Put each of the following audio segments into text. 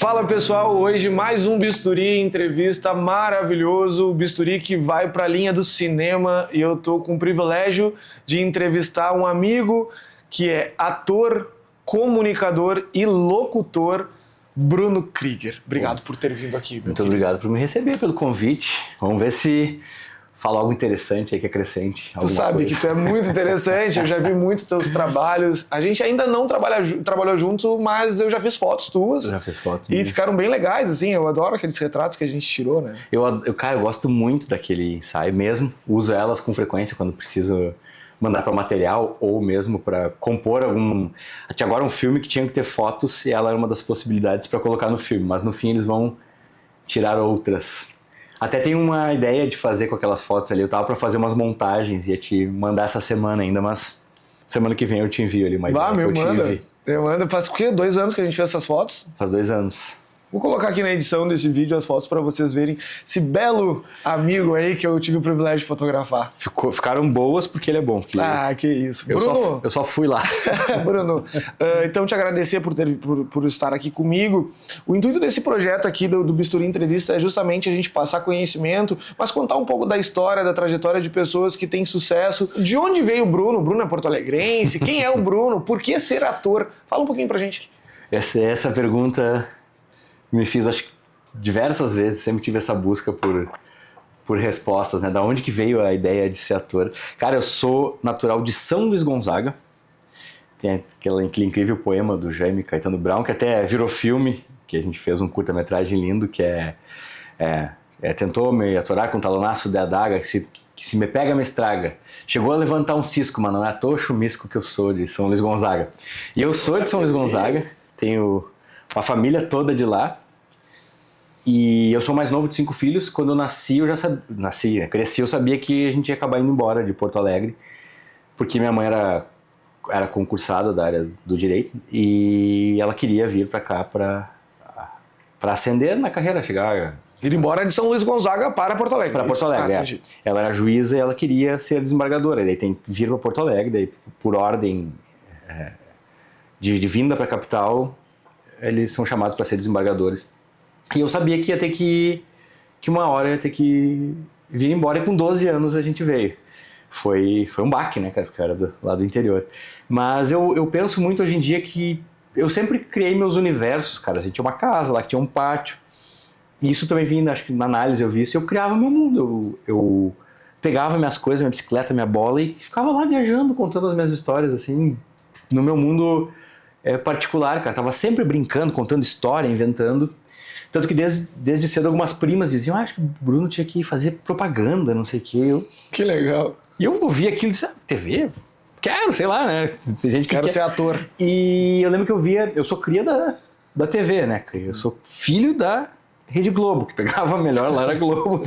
Fala pessoal, hoje mais um Bisturi, entrevista maravilhoso, o Bisturi que vai para a linha do cinema e eu tô com o privilégio de entrevistar um amigo que é ator, comunicador e locutor, Bruno Krieger. Obrigado por ter vindo aqui. Muito obrigado por me receber, pelo convite. Vamos ver se fala algo interessante aí que acrescente. Tu sabe que tu é muito interessante, eu já vi muito teus trabalhos. A gente ainda não trabalhou junto, mas eu já fiz fotos tuas. Já fiz foto. E ficaram bem legais, assim, eu adoro aqueles retratos que a gente tirou, né? Cara, eu gosto muito daquele ensaio mesmo. Uso elas com frequência quando preciso mandar para material ou mesmo para compor algum... Tinha agora um filme que tinha que ter fotos e ela era uma das possibilidades para colocar no filme, mas no fim eles vão tirar outras. Até tem uma ideia de fazer com aquelas fotos ali. Eu tava pra fazer umas montagens, ia te mandar essa semana ainda, mas semana que vem eu te envio ali uma ideia. Meu, manda. Eu mando. Faz o quê? 2 anos que a gente fez essas fotos? Faz 2 anos. Vou colocar aqui na edição desse vídeo as fotos para vocês verem esse belo amigo aí que eu tive o privilégio de fotografar. Ficaram boas porque ele é bom. Ah, que isso. Bruno, eu só fui lá. Bruno, então te agradecer por estar aqui comigo. O intuito desse projeto aqui do Bisturi Entrevista é justamente a gente passar conhecimento, mas contar um pouco da história, da trajetória de pessoas que têm sucesso. De onde veio o Bruno? O Bruno é porto-alegrense? Quem é o Bruno? Por que ser ator? Fala um pouquinho pra gente. Essa pergunta me fiz, acho que diversas vezes, sempre tive essa busca por respostas, né? Da onde que veio a ideia de ser ator? Cara, eu sou natural de São Luís Gonzaga. Tem aquele incrível poema do Jaime Caetano Brown, que até virou filme, que a gente fez um curta-metragem lindo, que tentou me atorar com um talonaço de adaga, que se me pega, me estraga. Chegou a levantar um cisco, mas não é à toa chumisco que eu sou de São Luís Gonzaga. E eu sou de São Luís Gonzaga, tenho a família toda de lá, e eu sou o mais novo de 5 filhos. Quando eu nasci, cresci, eu sabia que a gente ia acabar indo embora de Porto Alegre, porque minha mãe era concursada da área do direito, e ela queria vir para cá para ascender na carreira, Ir embora de São Luís Gonzaga para Porto Alegre. Para Porto Alegre, Ela era juíza e ela queria ser desembargadora, daí tem que vir para Porto Alegre, daí por ordem de vinda para a capital, eles são chamados para ser desembargadores. E eu sabia que ia ter que uma hora ia ter que vir embora, e com 12 anos a gente veio. Foi um baque, né, cara, porque eu era lá do interior. Mas eu penso muito hoje em dia que eu sempre criei meus universos, cara. A gente tinha uma casa lá que tinha um pátio. E isso também vinha, acho que na análise eu vi isso, eu criava meu mundo. Eu pegava minhas coisas, minha bicicleta, minha bola e ficava lá viajando, contando as minhas histórias, assim, no meu mundo particular, cara. Tava sempre brincando, contando história, inventando. Tanto que desde cedo algumas primas diziam, acho que o Bruno tinha que fazer propaganda, não sei o quê. Que legal. E eu ouvia aquilo e disse, TV? Quero, sei lá, né? Tem gente que quer ser ator. E eu lembro que eu sou cria da TV, né? Eu sou filho da Rede Globo, que pegava melhor lá, era Globo.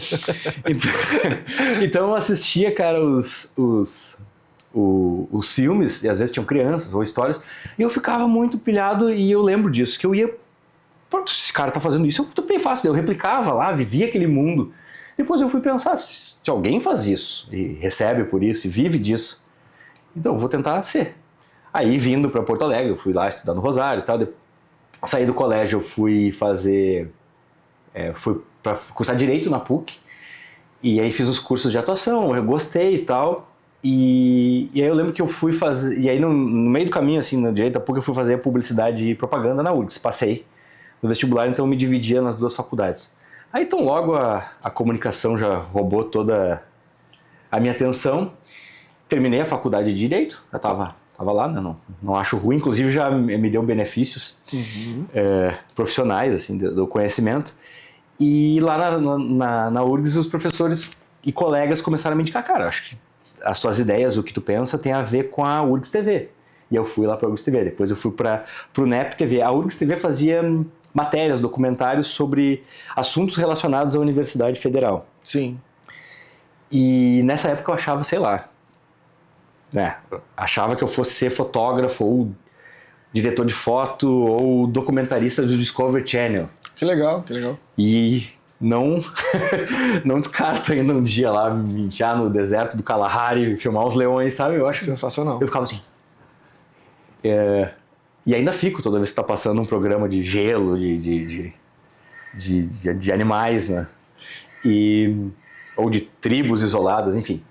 Então eu assistia, cara, os filmes, e às vezes tinham crianças ou histórias, e eu ficava muito pilhado, e eu lembro disso, que eu ia, esse cara tá fazendo isso, eu também faço, eu replicava lá, vivia aquele mundo. Depois eu fui pensar, se alguém faz isso, e recebe por isso, e vive disso, então eu vou tentar ser. Aí vindo para Porto Alegre, eu fui lá estudar no Rosário e tal, saí do colégio, eu fui fui para cursar Direito na PUC, e aí fiz os cursos de atuação, eu gostei e tal. E aí eu lembro que eu fui fazer, e aí no meio do caminho, assim, no direito da PUC, eu fui fazer publicidade e propaganda na URGS, passei no vestibular, então eu me dividia nas 2 faculdades. Aí então logo a comunicação já roubou toda a minha atenção, terminei a faculdade de Direito, já tava lá, né? Não acho ruim, inclusive já me deu benefícios profissionais, assim, do conhecimento, e lá na URGS os professores e colegas começaram a me indicar, cara, acho que as tuas ideias, o que tu pensa, tem a ver com a URGS TV. E eu fui lá para a URGS TV. Depois eu fui para o NEP TV. A URGS TV fazia matérias, documentários sobre assuntos relacionados à Universidade Federal. Sim. E nessa época eu achava, sei lá, né? Achava que eu fosse ser fotógrafo ou diretor de foto ou documentarista do Discovery Channel. Que legal, que legal. E não descarto ainda um dia lá me enfiar no deserto do Kalahari, filmar os leões, sabe? Eu acho sensacional. Eu ficava assim. E ainda fico toda vez que tá passando um programa de gelo, de animais, né? Ou de tribos isoladas, enfim.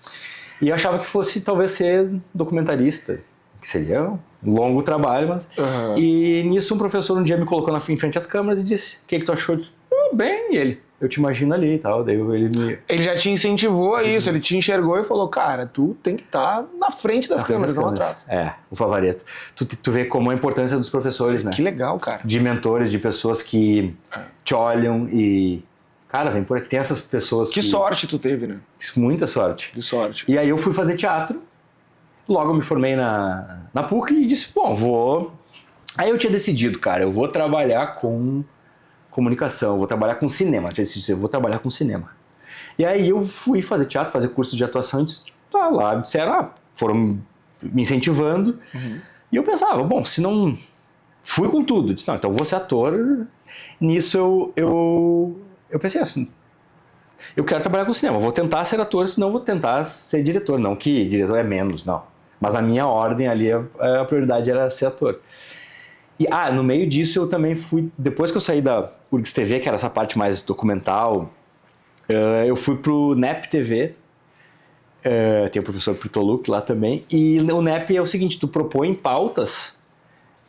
E eu achava que fosse talvez ser documentarista, que seria um longo trabalho, mas... Uhum. E nisso um professor um dia me colocou em frente às câmeras e disse: o que tu achou? Eu disse: bem, e ele, eu te imagino ali e tal. Daí Ele já te incentivou a isso, ele te enxergou e falou: cara, tu tem que estar na frente das câmeras, não atrás. O Favaretto. Tu vê como a importância dos professores, né? Que legal, cara. De mentores, de pessoas que te olham e... Cara, vem por aqui, tem essas pessoas que sorte tu teve, né? Muita sorte. Que sorte. E aí eu fui fazer teatro, logo me formei na PUC e disse, bom, vou... Aí eu tinha decidido, cara, eu vou trabalhar com comunicação, vou trabalhar com cinema. Eu tinha decidido, eu vou trabalhar com cinema. E aí eu fui fazer teatro, fazer curso de atuação e disse, tá lá, disseram, foram me incentivando. Uhum. E eu pensava, bom, se não... Fui com tudo, disse, não, então eu vou ser ator. Nisso eu pensei assim, eu quero trabalhar com cinema, vou tentar ser ator, senão vou tentar ser diretor. Não que diretor é menos, não. Mas a minha ordem ali, a prioridade era ser ator. E no meio disso eu também fui, depois que eu saí da URGS TV, que era essa parte mais documental, eu fui pro NEP TV, tem o professor Pritoluk lá também, e o NEP é o seguinte, tu propõe pautas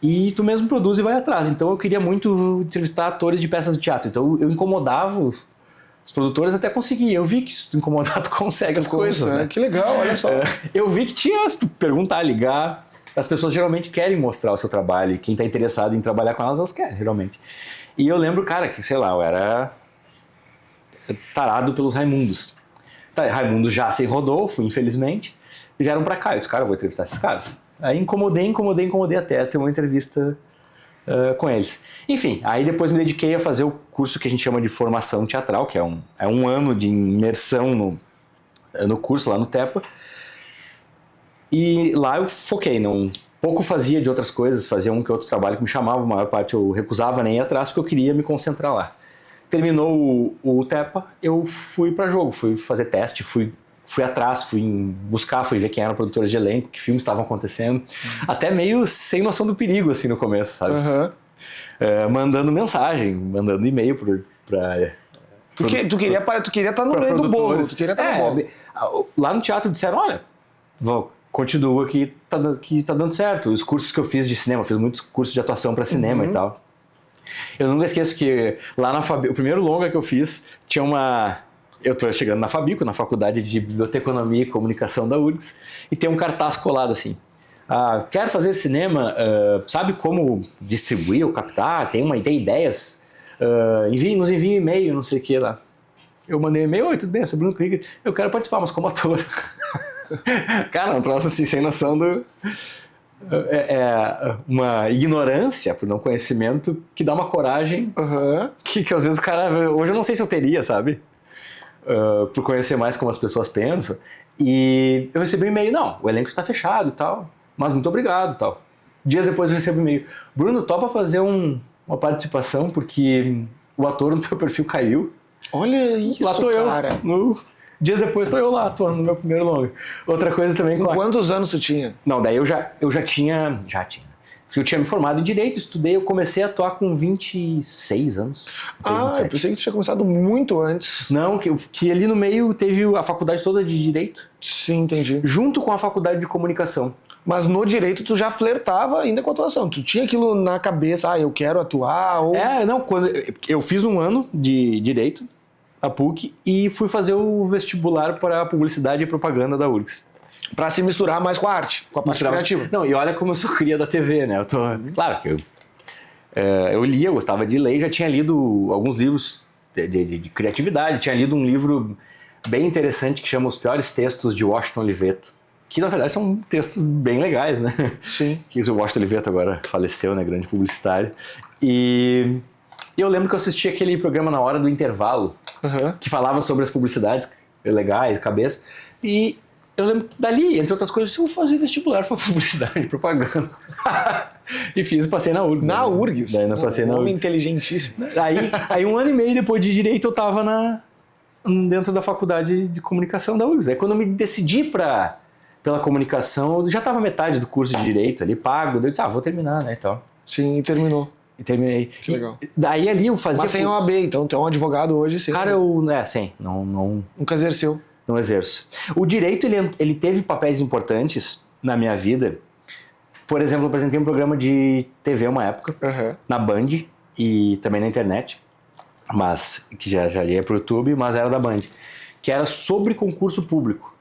e tu mesmo produz e vai atrás. Então eu queria muito entrevistar atores de peças de teatro. Então eu incomodava os produtores até conseguir. Eu vi que se tu incomodar, tu consegue as coisas, né? Que legal, olha só. Eu vi que tinha, se tu perguntar, ligar, as pessoas geralmente querem mostrar o seu trabalho. E quem tá interessado em trabalhar com elas querem, geralmente. E eu lembro, cara, que, sei lá, eu era tarado pelos Raimundos. Raimundos já sem Rodolfo, infelizmente, e vieram pra cá. Eu disse, cara, eu vou entrevistar esses caras. Aí incomodei até ter uma entrevista com eles. Enfim, aí depois me dediquei a fazer o curso que a gente chama de formação teatral, que é um ano de imersão no curso lá no TEPA. E lá eu foquei, pouco fazia de outras coisas, fazia um que outro trabalho que me chamava, a maior parte eu recusava nem ir atrás porque eu queria me concentrar lá. Terminou o TEPA, eu fui para jogo, fui fazer teste, fui atrás, fui buscar, fui ver quem eram produtores de elenco, que filmes estavam acontecendo, até meio sem noção do perigo, assim, no começo, sabe? Uhum. Mandando mensagem, mandando e-mail pra... Tu queria estar no meio do bolo, tu queria estar no bolo. Lá no teatro disseram, olha, continua que tá dando certo. Os cursos que eu fiz de cinema, fiz muitos cursos de atuação para cinema e tal. Eu nunca esqueço que lá na Fabico, o primeiro longa que eu fiz, tinha uma... Eu tô chegando na Fabico, na Faculdade de Biblioteconomia e Comunicação da URGS, e tem um cartaz colado assim. Quero fazer cinema, sabe como distribuir ou captar? Tem ideias? Nos envie um e-mail, não sei o que lá. Eu mandei um e-mail, oi, tudo bem, eu sou Bruno Krieger, eu quero participar, mas como ator. Cara, um troço assim, sem noção do... uma ignorância por não conhecimento que dá uma coragem que às vezes o cara... Hoje eu não sei se eu teria, sabe? Por conhecer mais como as pessoas pensam. E eu recebi um e-mail, não, o elenco está fechado e tal, mas muito obrigado e tal. Dias depois eu recebo um e-mail, Bruno, topa fazer uma participação porque o ator no teu perfil caiu. Olha isso, lá tô cara. Dias depois estou eu lá atuando no meu primeiro longa. Outra coisa também... Com quantos anos tu tinha? Não, daí eu já tinha... Porque eu tinha me formado em Direito, estudei, eu comecei a atuar com 26 anos. 27. Eu pensei que tu tinha começado muito antes. Não, que ali no meio teve a faculdade toda de Direito. Sim, entendi. Junto com a faculdade de Comunicação. Mas no Direito tu já flertava ainda com a atuação. Tu tinha aquilo na cabeça, eu quero atuar, ou... quando eu fiz um ano de Direito, a PUC, e fui fazer o vestibular para Publicidade e Propaganda da URGS. Pra se misturar mais com a arte, com a parte criativa. Não, e olha como eu sou cria da TV, né? Claro que eu lia, eu gostava de ler, já tinha lido alguns livros de criatividade, tinha lido um livro bem interessante que chama Os Piores Textos de Washington Oliveto, que na verdade são textos bem legais, né? Sim. Que o Washington Oliveto agora faleceu, né? Grande publicitário. E eu lembro que eu assisti aquele programa Na Hora do Intervalo, que falava sobre as publicidades legais, cabeça, e eu lembro que dali, entre outras coisas, eu vou fazer vestibular para publicidade e propaganda. E passei na URGS. Na URGS? Daí passei na URGS. Inteligentíssimo. Aí 1 ano e meio depois de Direito eu tava dentro da faculdade de Comunicação da URGS. Aí quando eu me decidi para pela comunicação, eu já tava metade do curso de Direito ali, pago, eu disse, vou terminar, né, então. Sim, e terminou. E terminei. Que legal. Daí ali eu fazia... Mas sem OAB, então, tu é um advogado hoje, sim. Cara, sim, não... Nunca exerceu. Não exerço. O Direito, ele teve papéis importantes na minha vida. Por exemplo, eu apresentei um programa de TV uma época, na Band e também na internet, mas que já ia pro YouTube, mas era da Band, que era sobre concurso público.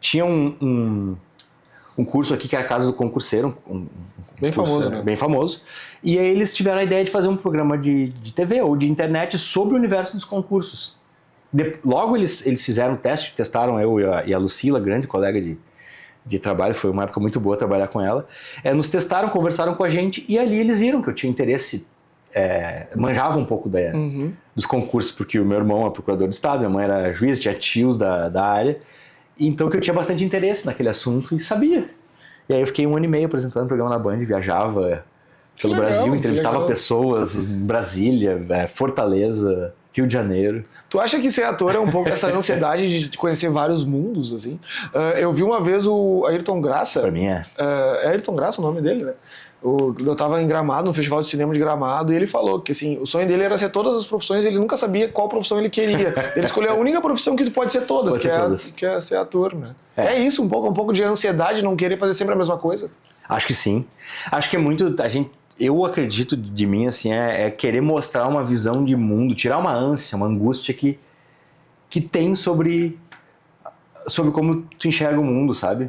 Tinha um curso aqui que era a Casa do Concurseiro, bem famoso, né? Bem famoso. E aí eles tiveram a ideia de fazer um programa de TV ou de internet sobre o universo dos concursos. Logo eles fizeram o teste, testaram eu e a Lucila, grande colega de trabalho, foi uma época muito boa trabalhar com ela. Nos testaram, conversaram com a gente e ali eles viram que eu tinha interesse, manjava um pouco dos concursos, porque o meu irmão é procurador do estado, minha mãe era juiz, tinha tios da área, então que eu tinha bastante interesse naquele assunto e sabia. E aí eu fiquei 1 ano e meio apresentando o programa na Band, viajava pelo Brasil, entrevistava pessoas em Brasília, Fortaleza, Rio de Janeiro. Tu acha que ser ator é um pouco essa ansiedade de conhecer vários mundos, assim? Eu vi uma vez o Ayrton Graça. Pra mim é Ayrton Graça o nome dele, né? Eu tava em Gramado, no Festival de Cinema de Gramado, e ele falou que assim, o sonho dele era ser todas as profissões, ele nunca sabia qual profissão ele queria. Ele escolheu a única profissão que tu pode ser todas, que é ser ator, né? É isso, um pouco de ansiedade, não querer fazer sempre a mesma coisa. Acho que sim. Acho que é muito... Eu acredito de mim, assim, é querer mostrar uma visão de mundo, tirar uma ânsia, uma angústia que tem sobre como tu enxerga o mundo, sabe?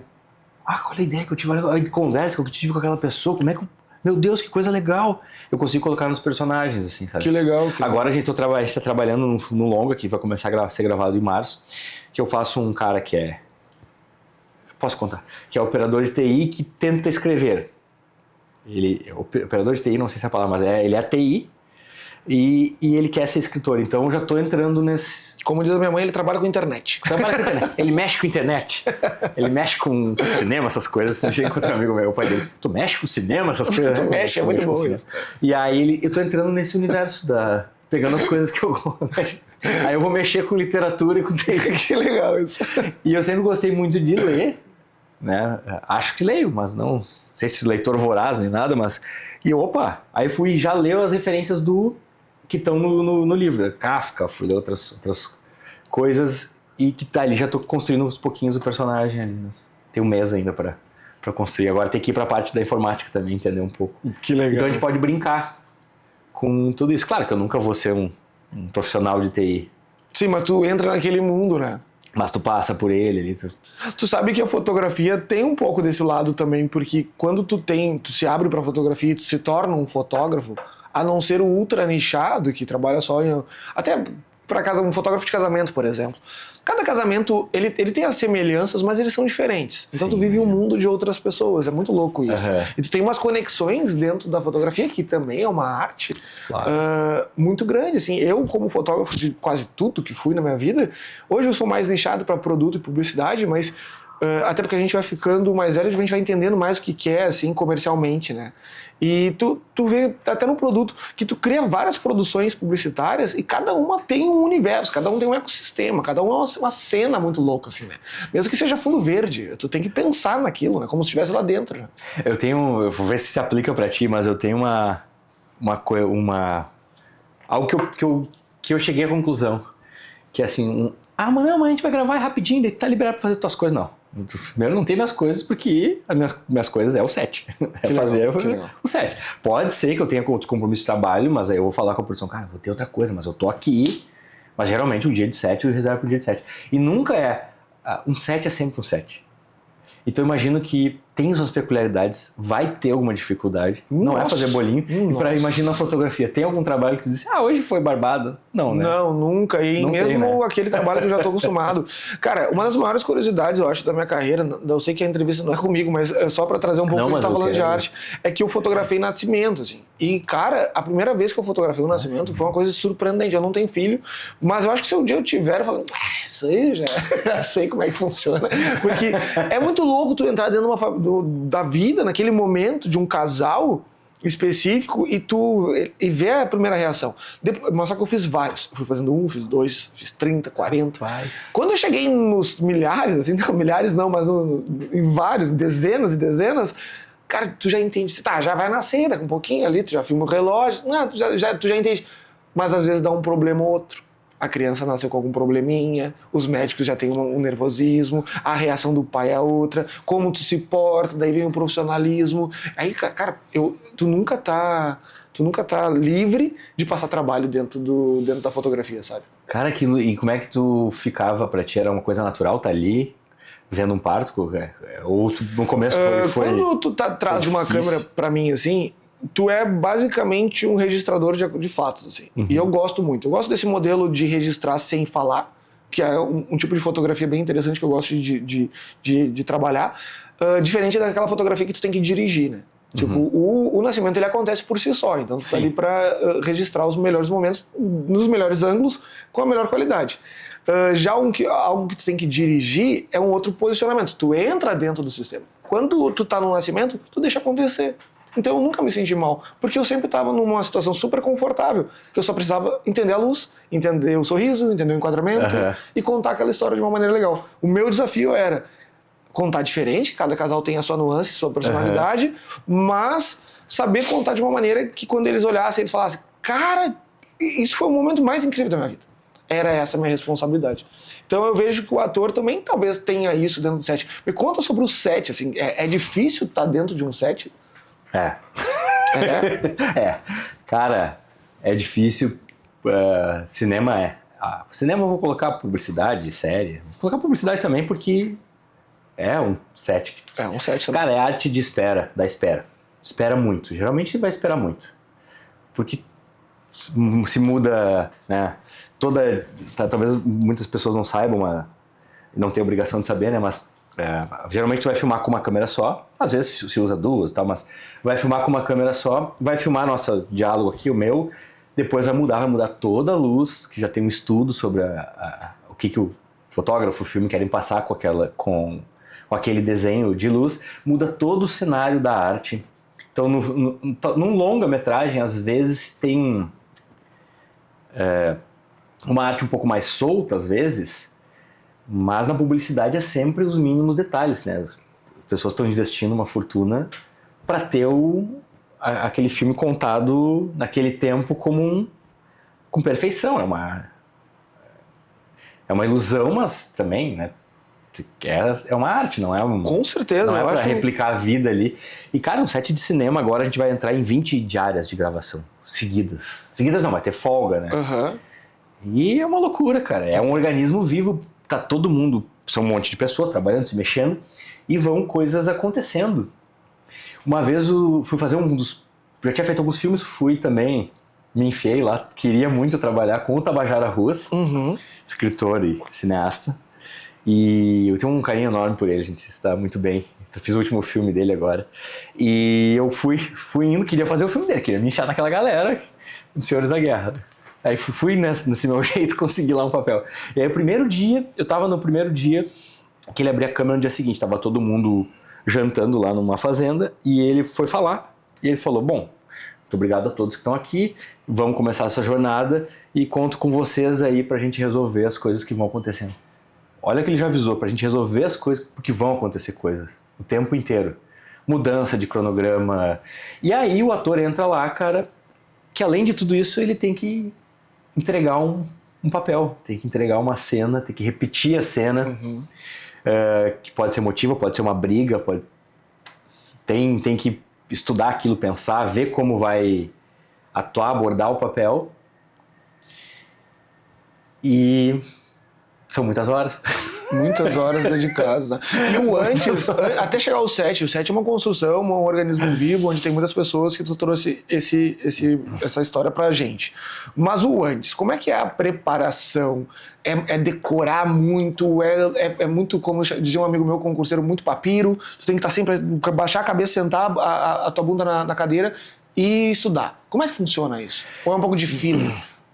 Qual é a ideia que eu tive, a conversa que eu tive com aquela pessoa, como é que meu Deus, que coisa legal. Eu consigo colocar nos personagens, assim, sabe? Que legal. Agora a gente está trabalhando no longa, que vai começar a ser gravado em março, que eu faço um cara que é... Posso contar? Que é operador de TI que tenta escrever. Operador de TI, não sei se é a palavra, mas ele é TI e ele quer ser escritor. Então eu já estou entrando nesse... Como diz a minha mãe, ele trabalha com internet. Ele mexe com internet. Ele mexe com cinema, essas coisas. Você chega com outro amigo meu, o pai dele. Tu mexe com cinema, essas coisas? Tu mexe, é muito bom isso. E aí eu tô entrando nesse universo pegando as coisas que eu gosto. Aí eu vou mexer com literatura e com TI. Que legal isso. E eu sempre gostei muito de ler, né? Acho que leio, mas não sei se leitor voraz nem nada, mas... Aí fui já ler as referências que estão no livro, Kafka, fui ler outras coisas e que tá ali, já tô construindo uns pouquinhos o personagem ali, né? Tem um mês ainda pra construir, agora tem que ir pra parte da informática também, entender um pouco. Que legal. Então a gente pode brincar com tudo isso, claro que eu nunca vou ser um profissional de TI. Sim, mas tu entra naquele mundo, né? Mas tu passa por ele ali. Tu sabe que a fotografia tem um pouco desse lado também, porque quando tu se abre pra fotografia e tu se torna um fotógrafo, a não ser o ultra nichado, que trabalha só em... Até para casa, um fotógrafo de casamento, por exemplo. Cada casamento, ele tem as semelhanças, mas eles são diferentes. Então tu vive um mundo de outras pessoas, é muito louco isso. E tu tem umas conexões dentro da fotografia, que também é uma arte muito grande. Assim, eu, como fotógrafo de quase tudo que fui na minha vida, hoje eu sou mais nichado para produto e publicidade, mas... até porque a gente vai ficando mais velho, a gente vai entendendo mais o que é, assim, comercialmente, né? E tu vê até no produto que tu cria várias produções publicitárias e cada uma tem um universo, cada um tem um ecossistema, cada uma é uma cena muito louca, assim, né? Mesmo que seja fundo verde, tu tem que pensar naquilo, né? Como se estivesse lá dentro, né? Eu vou ver se aplica pra ti, mas eu tenho algo que eu cheguei à conclusão, que é assim... mas a gente vai gravar rapidinho, daí tá liberado pra fazer tuas coisas. Não. Primeiro não tem minhas coisas, porque as minhas coisas é o set. Fazer o set. Pode ser que eu tenha outro compromisso de trabalho, mas aí eu vou falar com a produção, cara, vou ter outra coisa, mas eu tô aqui. Mas geralmente um dia de set eu reservo pro dia de set. E nunca um set é sempre um set. Então eu imagino que tem suas peculiaridades, vai ter alguma dificuldade, não é fazer bolinho. E imagina a fotografia, tem algum trabalho que tu diz, hoje foi barbado? Não, né? Não, nunca. E não mesmo tem, né? Aquele trabalho que eu já tô acostumado. Cara, uma das maiores curiosidades, eu acho, da minha carreira, eu sei que a entrevista não é comigo, mas é só pra trazer um pouco que a gente tá falando de arte, é que eu fotografei nascimento, assim. E, cara, a primeira vez que eu fotografei um nascimento foi uma coisa surpreendente. Eu não tenho filho, mas eu acho que se um dia eu tiver, eu falo, isso aí já sei como é que funciona. Porque é muito louco tu entrar dentro da vida, naquele momento de um casal, específico e ver a primeira reação. Mas só que eu fiz vários. Eu fui fazendo 1, fiz 2, fiz 30, 40. Quando eu cheguei nos milhares, assim, não, milhares não, mas em vários, dezenas e dezenas, cara, tu já entende. Tá, já vai nascer daqui um pouquinho ali, tu já filma o relógio, não, tu já entende. Mas às vezes dá um problema ou outro. A criança nasceu com algum probleminha, os médicos já têm um nervosismo, a reação do pai é outra, como tu se porta, daí vem o profissionalismo. Aí, cara, tu nunca tá livre de passar trabalho dentro da fotografia, sabe? Cara, e como é que tu ficava pra ti? Era uma coisa natural tá ali, vendo um parto? Ou tu, no começo foi quando tu tá atrás de uma câmera, pra mim, assim, tu é basicamente um registrador de fatos, assim. Uhum. E eu gosto muito. Eu gosto desse modelo de registrar sem falar, que é um tipo de fotografia bem interessante que eu gosto de trabalhar. Diferente daquela fotografia que tu tem que dirigir, né? Tipo, o nascimento ele acontece por si só, então tu tá ali pra registrar os melhores momentos nos melhores ângulos com a melhor qualidade. Já algo que tu tem que dirigir é um outro posicionamento. Tu entra dentro do sistema. Quando tu tá no nascimento, tu deixa acontecer. Então eu nunca me senti mal, porque eu sempre estava numa situação super confortável, que eu só precisava entender a luz, entender o sorriso, entender o enquadramento e contar aquela história de uma maneira legal. O meu desafio era contar diferente, cada casal tem a sua nuance, sua personalidade, mas saber contar de uma maneira que quando eles olhassem, eles falassem, cara, isso foi o momento mais incrível da minha vida. Era essa a minha responsabilidade. Então eu vejo que o ator também talvez tenha isso dentro do set. Me conta sobre o set, assim, é difícil estar dentro de um set? Cara, é difícil. Cinema cinema eu vou colocar publicidade, série. Vou colocar publicidade também porque é um set. É um set também. Cara, é arte de espera, da espera. Espera muito. Geralmente vai esperar muito. Porque se muda, né? Talvez muitas pessoas não saibam, não tem obrigação de saber, né? Mas geralmente tu vai filmar com uma câmera só, às vezes se usa duas e tal, mas vai filmar com uma câmera só, vai filmar nosso diálogo aqui, o meu, depois vai mudar toda a luz, que já tem um estudo sobre o que o fotógrafo, o filme querem passar com aquele desenho de luz, muda todo o cenário da arte. Então num longa-metragem, às vezes tem uma arte um pouco mais solta, às vezes, mas na publicidade é sempre os mínimos detalhes, né? As pessoas estão investindo uma fortuna para ter aquele filme contado naquele tempo com perfeição. É uma ilusão, mas também, né? É uma arte, não é com certeza, não é para replicar a vida ali. E, cara, um set de cinema agora a gente vai entrar em 20 diárias de gravação seguidas. Seguidas não, vai ter folga, né? E é uma loucura, cara. É um organismo vivo. Tá todo mundo, são um monte de pessoas trabalhando, se mexendo, e vão coisas acontecendo. Uma vez fui fazer já tinha feito alguns filmes, fui também, me enfiei lá, queria muito trabalhar com o Tabajara Ruas, escritor e cineasta, e eu tenho um carinho enorme por ele, a gente está muito bem. Eu fiz o último filme dele agora, e eu fui indo, queria fazer o filme dele, queria me enxar naquela galera dos Senhores da Guerra. Aí fui nesse meu jeito, consegui lá um papel. E aí eu tava no primeiro dia que ele abria a câmera no dia seguinte, tava todo mundo jantando lá numa fazenda, e ele foi falar, e ele falou, bom, muito obrigado a todos que estão aqui, vamos começar essa jornada, e conto com vocês aí pra gente resolver as coisas que vão acontecendo. Olha que ele já avisou, pra gente resolver as coisas, porque vão acontecer coisas, o tempo inteiro. Mudança de cronograma. E aí o ator entra lá, cara, que além de tudo isso, ele tem que entregar um papel, tem que entregar uma cena, tem que repetir a cena, que pode ser emotiva, pode ser uma briga, tem que estudar aquilo, pensar, ver como vai atuar, abordar o papel. E são muitas horas. Muitas horas dedicadas. Né? E o antes, até chegar ao set, o set é uma construção, um organismo vivo, onde tem muitas pessoas que tu trouxe essa história pra gente. Mas o antes, como é que é a preparação? É decorar muito, é muito, como dizia um amigo meu, concurseiro, muito papiro, tu tem que estar sempre, baixar a cabeça, sentar a tua bunda na cadeira e estudar. Como é que funciona isso? Ou é um pouco de feeling?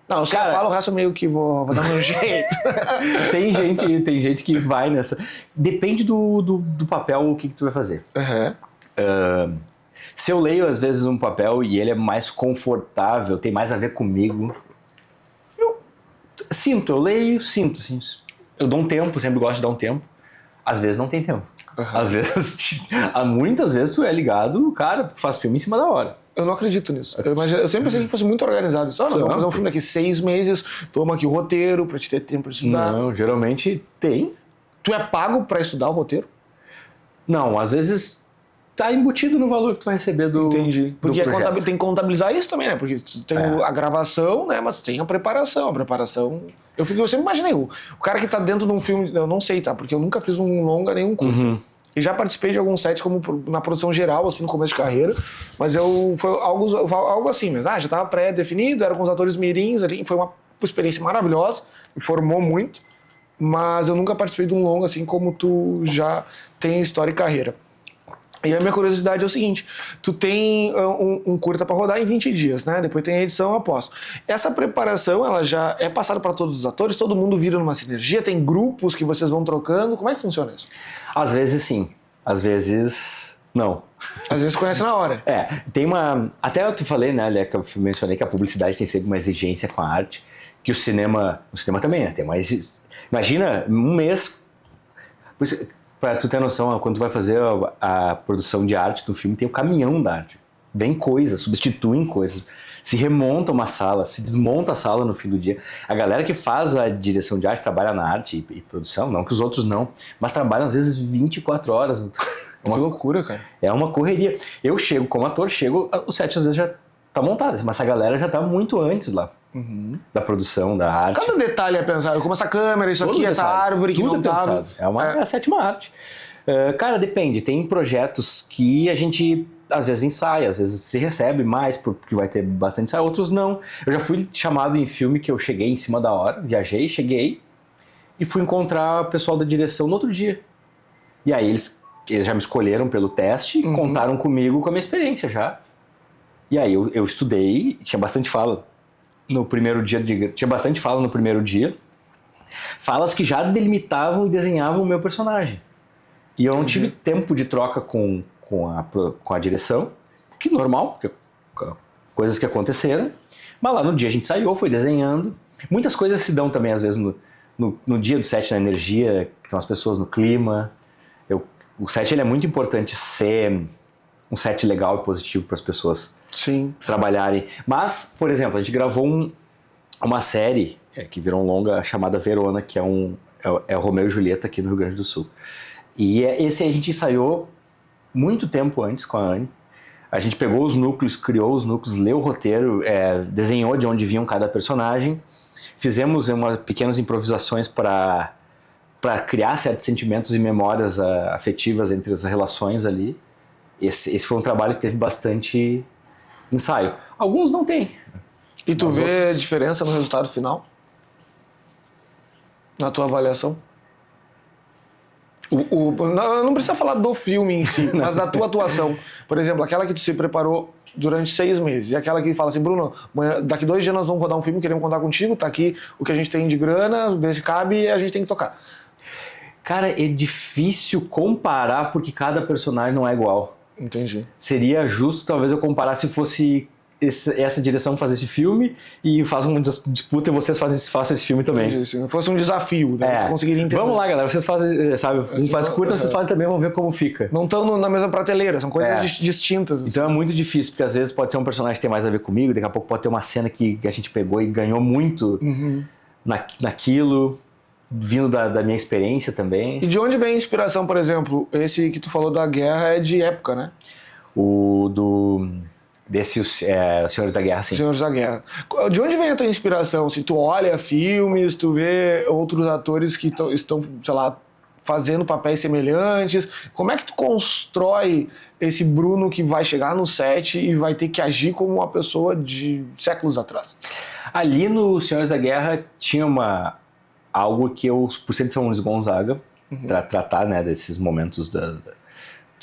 Não, eu só falo, o resto meio que vou dar meu jeito. Tem gente que vai nessa. Depende do papel, o que tu vai fazer. Se eu leio, às vezes, um papel e ele é mais confortável, tem mais a ver comigo, eu sinto, eu leio, sinto, assim. Eu dou um tempo, sempre gosto de dar um tempo. Às vezes não tem tempo. Às vezes, muitas vezes tu é ligado, cara, tu faz filme em cima da hora. Eu não acredito nisso. Eu sempre pensei que fosse muito organizado. Só, nós vamos fazer um filme daqui 6 meses, toma aqui o roteiro pra te ter tempo pra estudar. Não, geralmente tem. Tu é pago pra estudar o roteiro? Não, às vezes tá embutido no valor que tu vai receber do Entendi. Porque do projeto. tem que contabilizar isso também, né? Porque tu tem a gravação, né? Mas tu tem a preparação. A preparação... Eu sempre imaginei, o cara que tá dentro de um filme... Eu não sei, tá? Porque eu nunca fiz um longa nem um curto. E já participei de alguns sets como na produção geral, assim, no começo de carreira. Mas foi algo assim mesmo. Já tava pré-definido, era com os atores mirins ali. Foi uma experiência maravilhosa, me formou muito. Mas eu nunca participei de um longa assim como tu já tem história e carreira. E a minha curiosidade é o seguinte, tu tem um curta para rodar em 20 dias, né? Depois tem a edição após. Essa preparação, ela já é passada para todos os atores? Todo mundo vira numa sinergia? Tem grupos que vocês vão trocando? Como é que funciona isso? Às vezes sim, às vezes não. Às vezes conhece na hora. Tem uma... Até eu te falei, né, Lé, que eu mencionei que a publicidade tem sempre uma exigência com a arte, que o cinema também, né? Tem mais... Imagina, um mês... Pra tu ter noção, quando tu vai fazer a produção de arte do filme, tem o caminhão da arte. Vem coisas, substituem coisas. Se remonta uma sala, se desmonta a sala no fim do dia. A galera que faz a direção de arte trabalha na arte e produção, não que os outros não, mas trabalham às vezes 24 horas. Que loucura, cara. É uma correria. Eu chego como ator, o set às vezes já tá montado, mas a galera já tá muito antes lá. Da produção, da arte. Cada detalhe é pensado, como essa câmera, isso Todos aqui, os essa detalhes. árvore que Tudo não tava. É a sétima arte. Cara, depende. Tem projetos que a gente às vezes ensaia, às vezes se recebe mais porque vai ter bastante ensaio, outros não. Eu já fui chamado em filme que eu cheguei em cima da hora, viajei, cheguei e fui encontrar o pessoal da direção no outro dia. E aí eles já me escolheram pelo teste, contaram comigo com a minha experiência já. E aí eu estudei, tinha bastante fala. No primeiro dia, tinha bastante fala no primeiro dia, falas que já delimitavam e desenhavam o meu personagem. E eu não tive tempo de troca com a direção, que normal, porque coisas que aconteceram, mas lá no dia a gente ensaiou, foi desenhando. Muitas coisas se dão também, às vezes, no dia do set, na energia, que estão as pessoas no clima. O set ele é muito importante ser um set legal e positivo para as pessoas trabalharem. Mas, por exemplo, a gente gravou uma série que virou um longa chamada Verona, que é o Romeu e Julieta aqui no Rio Grande do Sul. E esse a gente ensaiou muito tempo antes com a Anne. A gente pegou os núcleos, criou os núcleos, leu o roteiro, desenhou de onde vinham cada personagem. Fizemos umas pequenas improvisações para criar certos sentimentos e memórias afetivas entre as relações ali. Esse foi um trabalho que teve bastante ensaio. Alguns não tem. E tu vê diferença no resultado final? Na tua avaliação? Não precisa falar do filme em si, mas da tua atuação. Por exemplo, aquela que tu se preparou durante 6 meses. E aquela que fala assim, Bruno, daqui 2 dias nós vamos rodar um filme, queremos contar contigo, tá aqui o que a gente tem de grana, ver se cabe e a gente tem que tocar. Cara, é difícil comparar porque cada personagem não é igual. Entendi. Seria justo talvez eu comparar se fosse essa direção fazer esse filme e faz uma disputa e vocês façam esse filme também. Entendi. Se fosse um desafio, né? Conseguiria entender. Vamos lá, galera, vocês fazem, sabe? Um faz curta, vocês fazem também, vamos ver como fica. Não estão na mesma prateleira, são coisas distintas. Então é muito difícil, porque às vezes pode ser um personagem que tem mais a ver comigo, daqui a pouco pode ter uma cena que a gente pegou e ganhou muito naquilo, vindo da minha experiência também. E de onde vem a inspiração, por exemplo? Esse que tu falou da guerra é de época, né? Os Senhores da Guerra, sim. Senhores da Guerra. De onde vem a tua inspiração? Se tu olha filmes, tu vê outros atores que estão, sei lá, fazendo papéis semelhantes, como é que tu constrói esse Bruno que vai chegar no set e vai ter que agir como uma pessoa de séculos atrás? Ali no Senhores da Guerra tinha algo que eu, por ser de São Luís Gonzaga, tratar, né, desses momentos da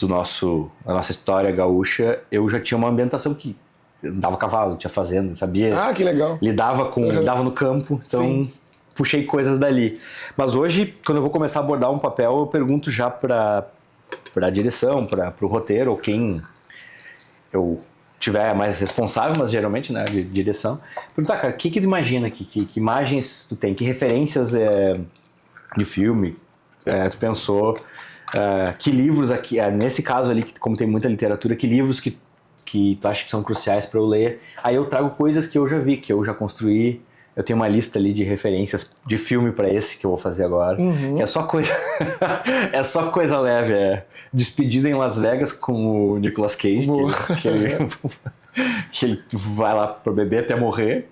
nossa história gaúcha, eu já tinha uma ambientação que andava a cavalo, tinha fazenda, sabia? Ah, que legal. Lidava no campo, então puxei coisas dali. Mas hoje, quando eu vou começar a abordar um papel, eu pergunto já para a direção, para o roteiro, ou quem eu tiver mais responsável, mas geralmente, né, de direção, perguntar, cara, o que tu imagina aqui? Que imagens tu tem? Que referências de filme tu pensou? Que livros aqui, nesse caso ali, como tem muita literatura, que livros que tu acha que são cruciais para eu ler? Aí eu trago coisas que eu já vi, que eu já construí. Eu tenho uma lista ali de referências de filme para esse que eu vou fazer agora. Que é só coisa é só coisa leve. Despedida em Las Vegas com o Nicolas Cage, que ele vai lá pro beber até morrer.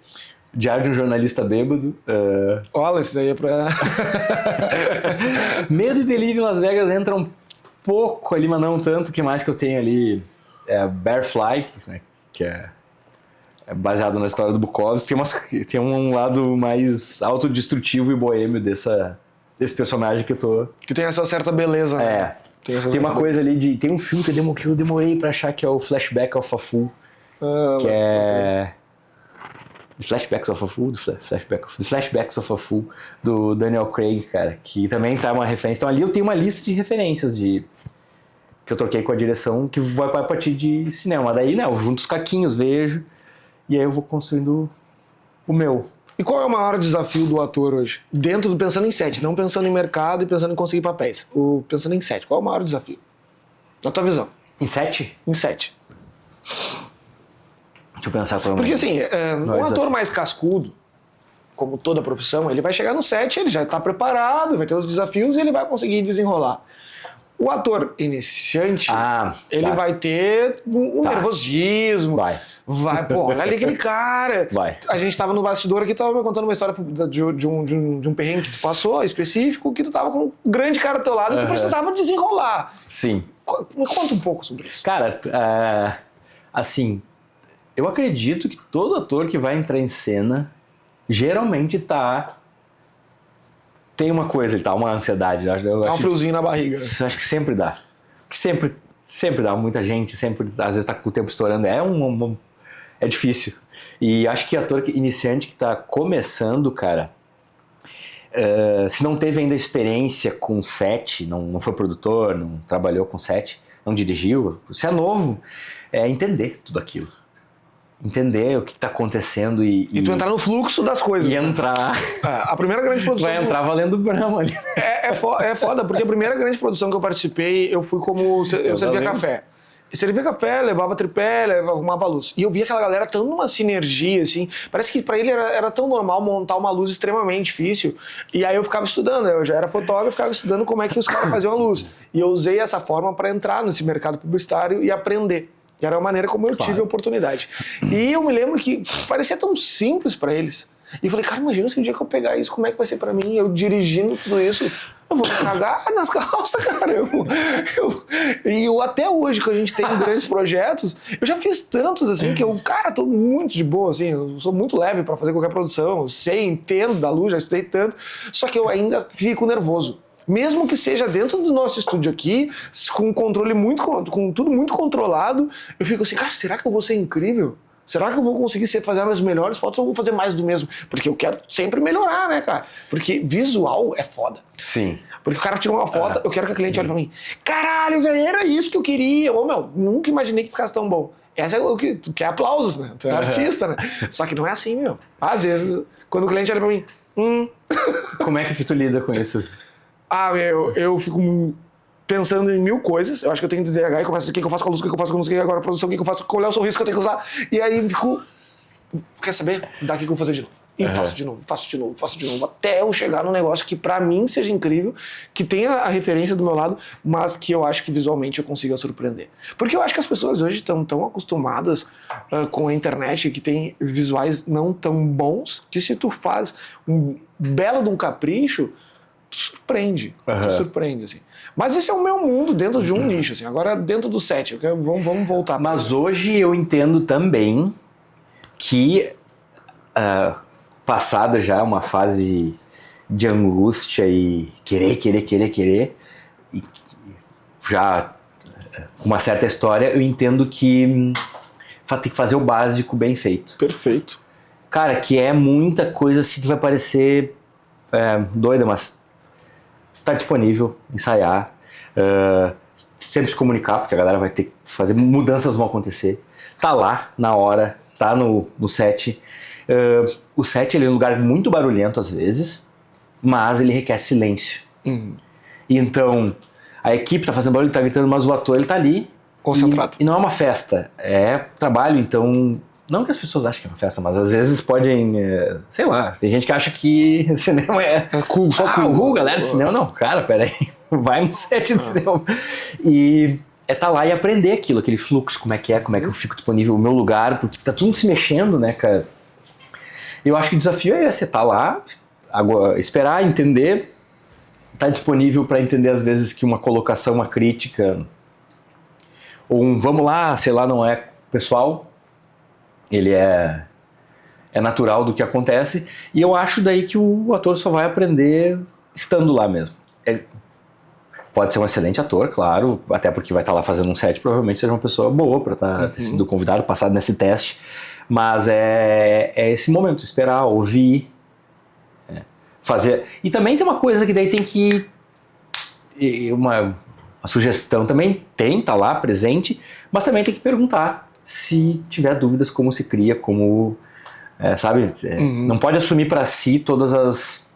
Diário de um Jornalista Bêbado. Olha, isso daí é pra... Medo e Delírio em Las Vegas entra um pouco ali, mas não tanto. O que mais que eu tenho ali? Bear Fly, né, que é baseado na história do Bukowski. Tem um lado mais autodestrutivo e boêmio desse personagem que eu tô... Que tem essa certa beleza, né? Tem uma coisa ali tem um filme que eu demorei pra achar, que é o Flashback of a Fool. Que é... The Flashbacks of a Fool? The Flashbacks of a Fool, do Daniel Craig, cara. Que também tá uma referência. Então ali eu tenho uma lista de referências que eu troquei com a direção, que vai partir de cinema. Daí, né, eu junto os caquinhos, vejo, e aí eu vou construindo o meu. E qual é o maior desafio do ator hoje? Pensando em set, não pensando em mercado e pensando em conseguir papéis. Pensando em set, qual é o maior desafio? Na tua visão. Em set? Em set. Deixa eu pensar qual é o Porque assim, um ator desafio. mais cascudo, como toda profissão, ele vai chegar no set, ele já está preparado, vai ter os desafios e ele vai conseguir desenrolar. O ator iniciante, ele vai ter um nervosismo. Pô, olha ali aquele cara. A gente tava no bastidor aqui, tava me contando uma história de um perrengue que tu passou, específico, que tu tava com um grande cara do teu lado e tu precisava desenrolar. Sim. Me conta um pouco sobre isso. Cara, assim, eu acredito que todo ator que vai entrar em cena, geralmente tem uma coisa, uma ansiedade. Dá um friozinho na barriga. Eu acho que sempre dá. Sempre dá. Muita gente, às vezes tá com o tempo estourando. É difícil. E acho que ator iniciante que tá começando, cara, se não teve ainda experiência com set, não foi produtor, não trabalhou com set, não dirigiu, se é novo, entender tudo aquilo. Entender o que está acontecendo e tu entrar no fluxo das coisas. E entrar... A primeira grande produção... Vai entrar valendo Brahma ali. É foda, porque a primeira grande produção que eu participei, eu fui como... Eu servia café. Servia café, levava tripé, arrumava luz. E eu via aquela galera tão numa sinergia, assim. Parece que pra ele era tão normal montar uma luz extremamente difícil. E aí eu ficava estudando, eu já era fotógrafo, ficava estudando como é que os caras faziam a luz. E eu usei essa forma para entrar nesse mercado publicitário e aprender. Que era a maneira como eu tive a oportunidade. E eu me lembro que parecia tão simples pra eles. E eu falei, cara, imagina se um dia que eu pegar isso, como é que vai ser pra mim? Eu dirigindo tudo isso, eu vou cagar nas calças, cara. E até hoje, que a gente tem grandes projetos, eu já fiz tantos, assim, que eu, cara, tô muito de boa, assim, eu sou muito leve pra fazer qualquer produção, eu sei, entendo da luz, já estudei tanto, só que eu ainda fico nervoso. Mesmo que seja dentro do nosso estúdio aqui, com controle com tudo muito controlado, eu fico assim, cara, será que eu vou ser incrível? Será que eu vou conseguir fazer as melhores fotos ou vou fazer mais do mesmo? Porque eu quero sempre melhorar, né, cara? Porque visual é foda. Sim. Porque o cara tirou uma foto, eu quero que a cliente olhe pra mim. Caralho, velho, era isso que eu queria. Ô, meu, nunca imaginei que ficasse tão bom. Essa é o que tu quer aplausos, né? Tu é artista, né? Só que não é assim, meu. Às vezes, quando o cliente olha pra mim, Como é que tu lida com isso? Eu fico pensando em mil coisas. Eu acho que eu tenho DDH e começo a o que eu faço com a luz, o que eu faço com a luz, agora a produção, o que eu faço, qual é o sorriso que eu tenho que usar. E aí fico, quer saber? Daqui que eu vou fazer de novo. E faço de novo, até eu chegar num negócio que pra mim seja incrível, que tenha a referência do meu lado, mas que eu acho que visualmente eu consiga surpreender. Porque eu acho que as pessoas hoje estão tão acostumadas com a internet, que tem visuais não tão bons, que se tu faz um belo de um capricho, tu surpreende, assim. Mas esse é o meu mundo dentro de um nicho, assim. Agora dentro do set, vamos voltar. Mas hoje eu entendo também que, passada já uma fase de angústia e querer, e já com uma certa história, eu entendo que tem que fazer o básico bem feito. Perfeito. Cara, que é muita coisa assim que vai parecer doida, mas tá disponível, ensaiar. sempre se comunicar, porque a galera vai ter que fazer, mudanças vão acontecer. Tá lá, na hora, tá no set. O set ele é um lugar muito barulhento às vezes, mas ele requer silêncio. Então, a equipe tá fazendo barulho, tá gritando, mas o ator ele tá ali. Concentrado. E não é uma festa, é trabalho, então... Não que as pessoas achem que é uma festa, mas às vezes podem, sei lá, tem gente que acha que cinema é cool, só cool, galera de cinema. Não, cara, peraí, vai no set de cinema. E tá lá e aprender aquilo, aquele fluxo, como é que eu fico disponível, o meu lugar, porque tá tudo se mexendo, né, cara. Eu acho que o desafio é esse, tá lá, agora, esperar, entender, tá disponível para entender às vezes que uma colocação, uma crítica, ou um vamos lá, sei lá, não é pessoal, ele é natural do que acontece, e eu acho daí que o ator só vai aprender estando lá mesmo. Pode ser um excelente ator, claro, até porque vai estar lá fazendo um set, provavelmente seja uma pessoa boa para ter sido convidado, passado nesse teste, mas é esse momento, esperar, ouvir, fazer. E também tem uma coisa que daí tem que... Uma sugestão também tá lá presente, mas também tem que perguntar se tiver dúvidas como se cria, como, sabe, não pode assumir para si todas as,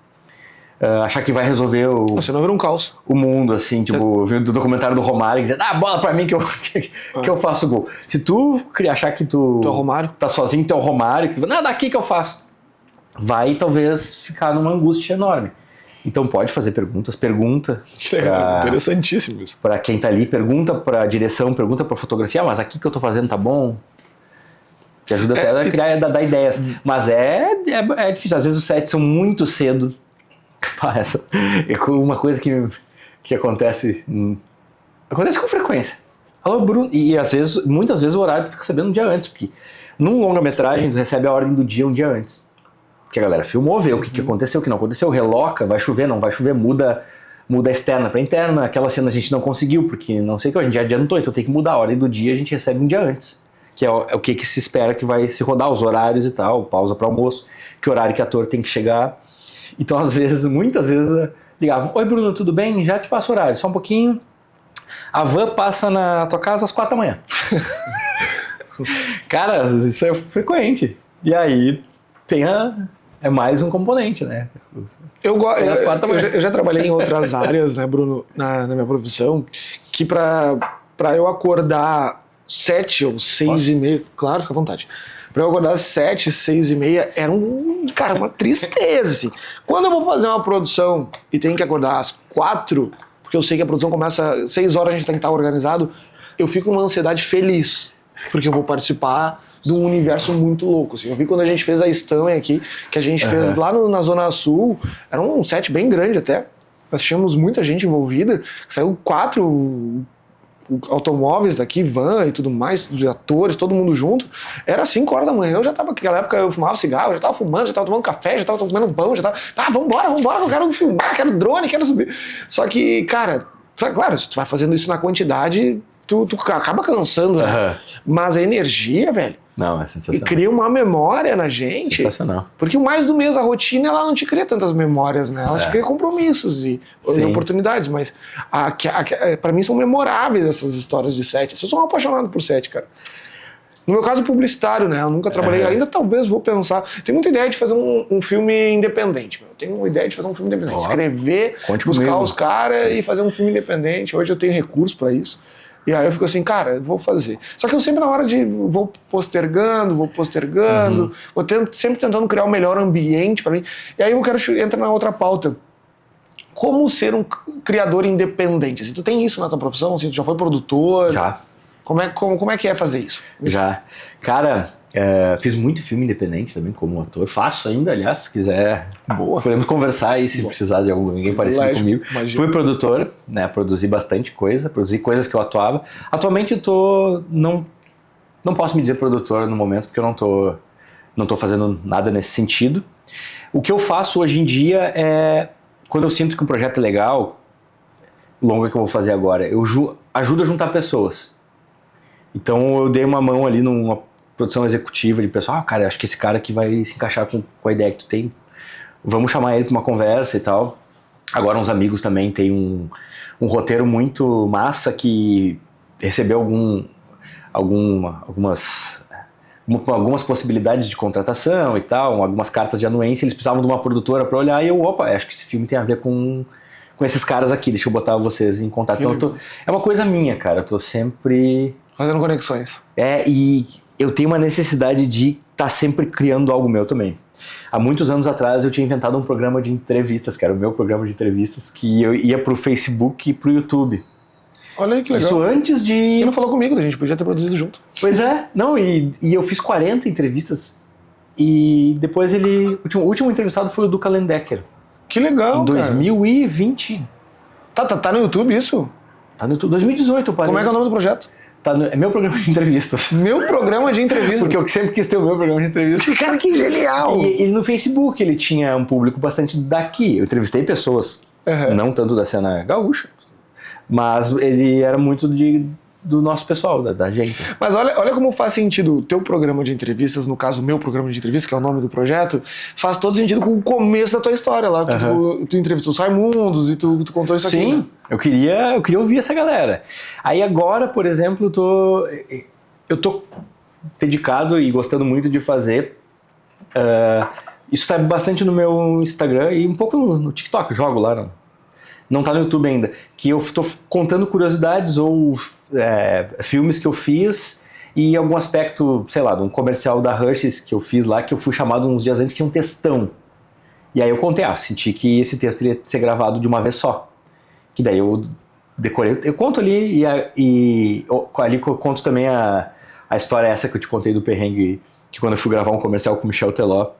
achar que vai resolver Você não vira um caos. o mundo, assim, tipo, viu do documentário do Romário, dizer, dá a bola pra mim que eu faço gol. Se tu achar que tu é o Romário, tá sozinho, tu é o Romário, que não, daqui que eu faço, vai talvez ficar numa angústia enorme. Então pode fazer pergunta. Interessantíssimo isso. Para quem tá ali, pergunta pra direção, pergunta pra fotografia, mas aqui que eu tô fazendo tá bom? Que ajuda até a criar, dar ideias. Mas é difícil, às vezes os sets são muito cedo. É uma coisa que acontece com frequência. Alô, Bruno, e às vezes, muitas vezes o horário tu fica sabendo um dia antes, porque num longa-metragem tu recebe a ordem do dia um dia antes. Porque a galera filmou, vê o que aconteceu, o que não aconteceu, reloca, vai chover, não vai chover, muda a externa para interna. Aquela cena a gente não conseguiu, porque não sei o que, a gente já adiantou, então tem que mudar a ordem do dia, a gente recebe um dia antes. Que é o que se espera que vai se rodar, os horários e tal, pausa para almoço, que horário que o ator tem que chegar. Então, às vezes, muitas vezes, ligavam, oi Bruno, tudo bem? Já te passo o horário, só um pouquinho. A van passa na tua casa às 4 da manhã. Cara, isso é frequente. E aí é mais um componente, né? Eu já trabalhei em outras áreas, né, Bruno, na minha profissão, que pra eu acordar 7 ou 6 e meia, claro, fica à vontade. Pra eu acordar 7, 6 e meia, era uma tristeza, assim. Quando eu vou fazer uma produção e tenho que acordar às 4, porque eu sei que a produção começa às 6 horas, a gente tem que estar organizado, eu fico numa ansiedade feliz, porque eu vou participar de um universo muito louco, assim. Eu vi quando a gente fez a Stanley aqui, que a gente fez lá na Zona Sul, era um set bem grande até, nós tínhamos muita gente envolvida, saiu 4 automóveis daqui, van e tudo mais, de atores, todo mundo junto. Era 5 horas da manhã, eu já tava, naquela época eu fumava cigarro, já tava fumando, já tava tomando café, já tava comendo pão, já tava, vambora, eu quero filmar, quero drone, quero subir. Só que, cara, claro, se tu vai fazendo isso na quantidade, tu acaba cansando, né? Mas a energia, velho, não, é sensacional. E cria uma memória na gente. Sensacional. Porque o mais do mesmo, a rotina, ela não te cria tantas memórias, né? Ela te cria compromissos e oportunidades, mas pra mim são memoráveis essas histórias de set. Eu sou um apaixonado por set, cara. No meu caso, publicitário, né? Eu nunca trabalhei, ainda talvez vou pensar. Tenho muita ideia de fazer um filme independente, meu. Tenho uma ideia de fazer um filme independente. Escrever, buscar os caras e fazer um filme independente. Hoje eu tenho recurso pra isso. E aí eu fico assim, cara, eu vou fazer. Só que eu sempre na hora vou postergando, vou sempre tentando criar o melhor ambiente pra mim. E aí eu quero entrar na outra pauta. Como ser um criador independente? Assim, tu tem isso na tua profissão? Assim, tu já foi produtor? Já. Como é que é fazer isso? Já. Cara, fiz muito filme independente também como ator. Faço ainda, aliás, se quiser. Boa. Podemos conversar aí se precisar de alguém parecido comigo. Imagina. Fui produtor, né? Produzi bastante coisa, produzi coisas que eu atuava. Atualmente eu tô. Não posso me dizer produtor no momento, porque eu não tô fazendo nada nesse sentido. O que eu faço hoje em dia é. Quando eu sinto que um projeto é legal, longa que eu vou fazer agora, eu ajudo a juntar pessoas. Então eu dei uma mão ali numa produção executiva de pessoal, cara, acho que esse cara aqui vai se encaixar com a ideia que tu tem, vamos chamar ele para uma conversa e tal. Agora uns amigos também têm um roteiro muito massa que recebeu algumas possibilidades de contratação e tal, algumas cartas de anuência, eles precisavam de uma produtora para olhar e eu, acho que esse filme tem a ver com esses caras aqui, deixa eu botar vocês em contato. Então, é uma coisa minha, cara, eu tô sempre... Fazendo conexões. E eu tenho uma necessidade de estar sempre criando algo meu também. Há muitos anos atrás eu tinha inventado um programa de entrevistas, que era o meu programa de entrevistas, que eu ia pro Facebook e pro YouTube. Olha aí que legal. Isso antes de... Ele não falou comigo, a gente podia ter produzido junto. Pois é, não, e eu fiz 40 entrevistas e depois o último entrevistado foi o Duca Lendecker. Que legal, em 2020. Tá no YouTube isso? Tá no YouTube, 2018 eu parei. Como é que é o nome do projeto? É meu programa de entrevistas. Meu programa de entrevistas? Porque eu sempre quis ter o meu programa de entrevistas. Cara, que genial! E no Facebook ele tinha um público bastante daqui. Eu entrevistei pessoas, não tanto da cena gaúcha, mas ele era muito do nosso pessoal, da gente. Mas olha como faz sentido o teu programa de entrevistas, no caso o meu programa de entrevistas, que é o nome do projeto, faz todo sentido com o começo da tua história lá, que tu entrevistou os Raimundos e tu contou isso aqui. Sim, né? eu queria ouvir essa galera. Aí agora, por exemplo, eu tô dedicado e gostando muito de fazer, isso tá bastante no meu Instagram e um pouco no TikTok, jogo lá, não tá no YouTube ainda, que eu tô contando curiosidades ou filmes que eu fiz e algum aspecto, sei lá, de um comercial da Hershey's que eu fiz lá, que eu fui chamado uns dias antes, que é um textão. E aí eu contei, senti que esse texto ia ser gravado de uma vez só. Que daí eu decorei, eu conto ali ali eu conto também a história essa que eu te contei do perrengue, que quando eu fui gravar um comercial com o Michel Teló,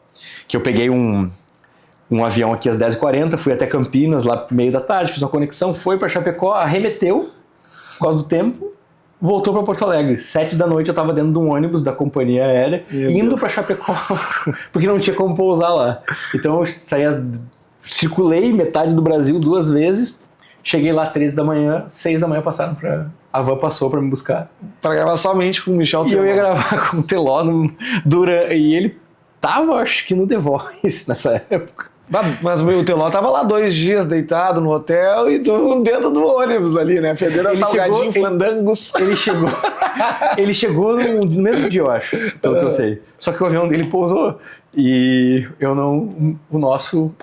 que eu peguei um avião aqui às 10h40, fui até Campinas, lá no meio da tarde, fiz uma conexão, foi para Chapecó, arremeteu, por causa do tempo, voltou para Porto Alegre. 7 da noite eu estava dentro de um ônibus da companhia aérea, indo para Chapecó, porque não tinha como pousar lá. Então eu circulei metade do Brasil 2 vezes, cheguei lá 13 da manhã, 6 da manhã passaram a van passou para me buscar. Para gravar somente com o Michel Teló. E eu ia gravar com o Teló e ele tava, acho que no The Voice nessa época. Mas o Teló tava lá 2 dias deitado no hotel e tu dentro do ônibus ali, né? Fedendo salgadinho, fandangos. Ele chegou no mesmo dia, eu acho, pelo que eu sei. Só que o avião dele pousou e eu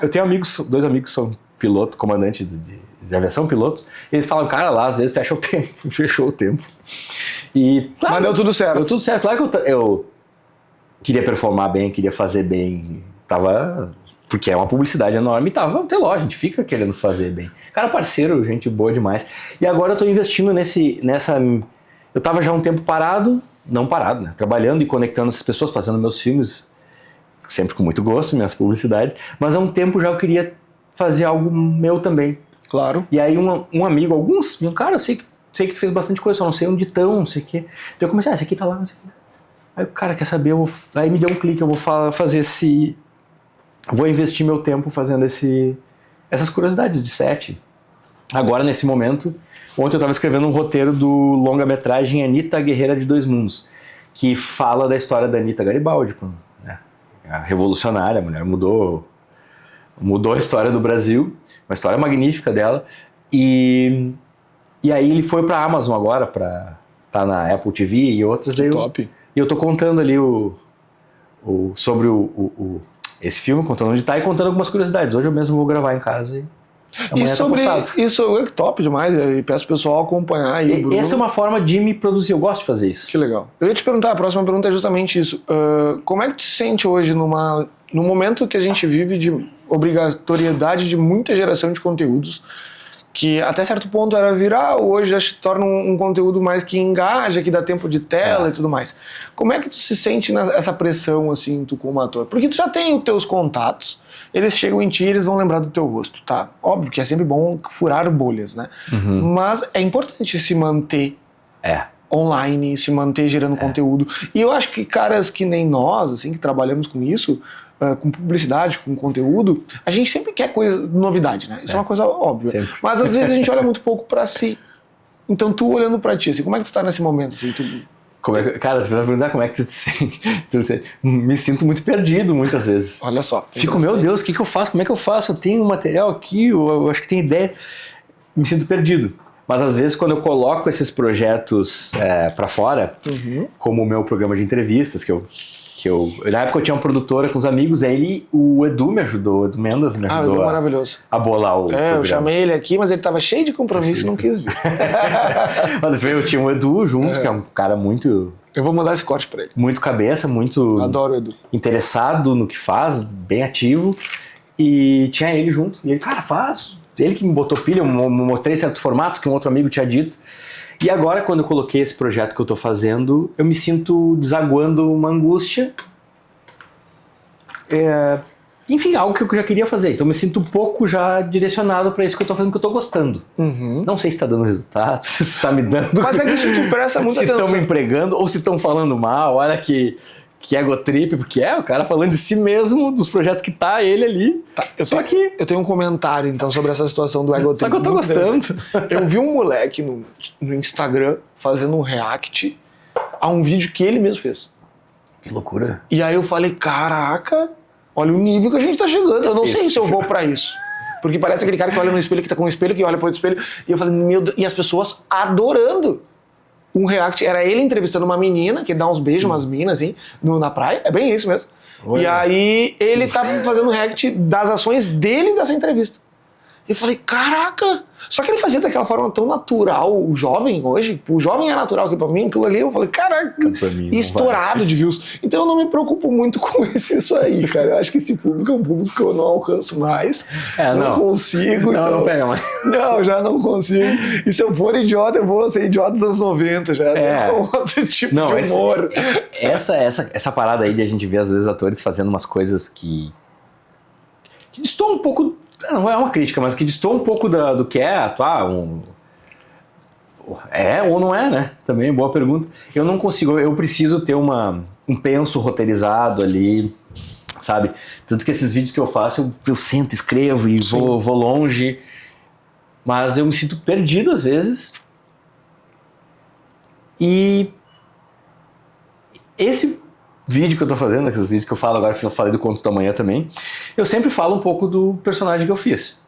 tenho 2 amigos que são piloto, comandante de aviação, pilotos, e eles falam, cara, lá às vezes fechou o tempo. E, claro, mas deu tudo certo. Deu tudo certo. Claro que eu queria performar bem, queria fazer bem, porque é uma publicidade enorme e tava o Teló, a gente fica querendo fazer bem. Cara, parceiro, gente boa demais. E agora eu tô investindo nessa... Eu tava já um tempo não parado, né? Trabalhando e conectando essas pessoas, fazendo meus filmes, sempre com muito gosto, minhas publicidades, mas há um tempo já eu queria fazer algo meu também. Claro. E aí um amigo, cara, eu sei que tu fez bastante coisa, só não sei onde estão, não sei o quê. Então eu comecei, esse aqui tá lá, não sei o quê. Aí o cara quer saber, aí me deu um clique, eu vou fazer vou investir meu tempo fazendo essas curiosidades de set. Agora, nesse momento, ontem eu estava escrevendo um roteiro do longa-metragem Anitta, a Guerreira de 2 Mundos, que fala da história da Anitta Garibaldi, né? A revolucionária, a mulher mudou a história do Brasil, uma história magnífica dela, e aí ele foi para a Amazon agora, tá na Apple TV e outras. Top. E eu tô contando ali sobre esse filme, contando onde tá e contando algumas curiosidades. Hoje eu mesmo vou gravar em casa e amanhã tá postado. Isso é top demais, e peço pro pessoal acompanhar aí. Essa é uma forma de me produzir, eu gosto de fazer isso. Que legal. Eu ia te perguntar, a próxima pergunta é justamente isso. Como é que tu se sente hoje no momento que a gente vive de obrigatoriedade de muita geração de conteúdos, que até certo ponto era viral, hoje já se torna um conteúdo mais que engaja, que dá tempo de tela e tudo mais. Como é que tu se sente nessa pressão, assim, tu como ator? Porque tu já tem os teus contatos, eles chegam em ti e eles vão lembrar do teu rosto, tá? Óbvio que é sempre bom furar bolhas, né? Uhum. Mas é importante se manter online, se manter gerando conteúdo. E eu acho que caras que nem nós, assim, que trabalhamos com isso, com publicidade, com conteúdo, a gente sempre quer novidade, né? Isso é uma coisa óbvia. Sempre. Mas às vezes a gente olha muito pouco pra si. Então tu olhando pra ti, assim, como é que tu tá nesse momento? Assim, Cara, tu vai perguntar como é que tu te sente. Me sinto muito perdido muitas vezes. Olha só. Fico, meu Deus, o que eu faço? Como é que eu faço? Eu tenho um material aqui, eu acho que tenho ideia. Me sinto perdido. Mas às vezes quando eu coloco esses projetos pra fora, como o meu programa de entrevistas, que eu na época eu tinha uma produtora com os amigos, aí o Edu me ajudou, o Edu Mendes me ajudou. O Edu é maravilhoso. A bolar o programa. Eu chamei ele aqui, mas ele tava cheio de compromisso e não quis vir. Mas eu tinha o Edu junto, que é um cara muito... Eu vou mandar esse corte pra ele. Muito cabeça, muito... Adoro o Edu. Interessado no que faz, bem ativo. E tinha ele junto. E ele, cara, faz. Ele que me botou pilha, eu mostrei certos formatos que um outro amigo tinha dito. E agora, quando eu coloquei esse projeto que eu tô fazendo, eu me sinto desaguando uma angústia. Enfim, algo que eu já queria fazer. Então eu me sinto um pouco já direcionado para isso que eu tô fazendo, que eu tô gostando. Não sei se tá dando resultado, se tá me dando... Mas é que isso tu presta muita atenção. Se estão me empregando ou se estão falando mal. Olha que egotrip, porque o cara falando de si mesmo, dos projetos que tá ele ali. Eu tenho um comentário, então, sobre essa situação do egotrip. Só que eu tô gostando. Eu vi um moleque no Instagram fazendo um react a um vídeo que ele mesmo fez. Que loucura. E aí eu falei, caraca, olha o nível que a gente tá chegando. Eu não sei se eu vou pra isso. Porque parece aquele cara que olha no espelho, que tá com um espelho, que olha pro outro espelho. E eu falei, meu Deus, e as pessoas adorando. Um react, era ele entrevistando uma menina, que dá uns beijos, umas minas, assim, na praia. É bem isso mesmo. Olha. E aí ele tava fazendo um react das ações dele dessa entrevista. E eu falei, caraca! Só que ele fazia daquela forma tão natural, o jovem hoje. O jovem é natural, que pra mim, aquilo ali, eu falei, caraca, e estourado de views. Então eu não me preocupo muito com isso aí, cara. Eu acho que esse público é um público que eu não alcanço mais. Não consigo. Não, então, não pega mais. Não, já não consigo. E se eu for idiota, eu vou ser idiota dos anos 90 já. Outro tipo de humor. Essa parada aí de a gente ver, às vezes, atores fazendo umas coisas que destoam um pouco... Não é uma crítica, mas que destoa um pouco do que é atuar. É ou não é, né? Também, boa pergunta. Eu não consigo, eu preciso ter um penso roteirizado ali, sabe? Tanto que esses vídeos que eu faço, eu sento, escrevo e vou longe. Mas eu me sinto perdido às vezes. E esse vídeo que eu tô fazendo, aqueles vídeos que eu falo agora, eu falei do Contos da Manhã também, eu sempre falo um pouco do personagem que eu fiz.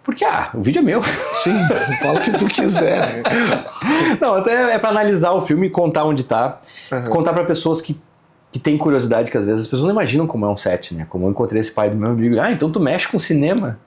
Porque, o vídeo é meu. Sim, fala o que tu quiser. Não, até é pra analisar o filme e contar onde tá. Contar pra pessoas que têm curiosidade, que às vezes as pessoas não imaginam como é um set, né? Como eu encontrei esse pai do meu amigo. Então tu mexe com cinema.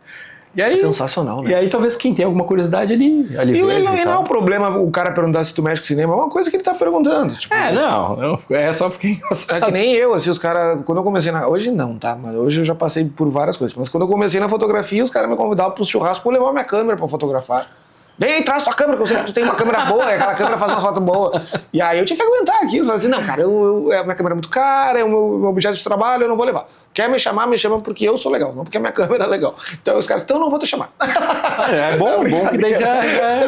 E aí, sensacional, né? E aí talvez quem tem alguma curiosidade ali e ele não é um problema o cara perguntar se tu mexe com cinema, é uma coisa que ele tá perguntando. Tipo, é só porque é que nem eu, assim, os caras, quando eu comecei hoje não, tá? Mas hoje eu já passei por várias coisas. Mas quando eu comecei na fotografia, os caras me convidavam pro churrasco pra eu levar minha câmera pra fotografar. Vem, traz tua câmera, que eu sei que tu tem uma câmera boa, e aquela câmera faz uma foto boa. E aí eu tinha que aguentar aquilo. Falei assim, não, cara, a minha câmera é muito cara, é o meu objeto de trabalho, eu não vou levar. Quer me chamar, me chama porque eu sou legal, não porque a minha câmera é legal. Então os caras, então eu não vou te chamar. É bom que daí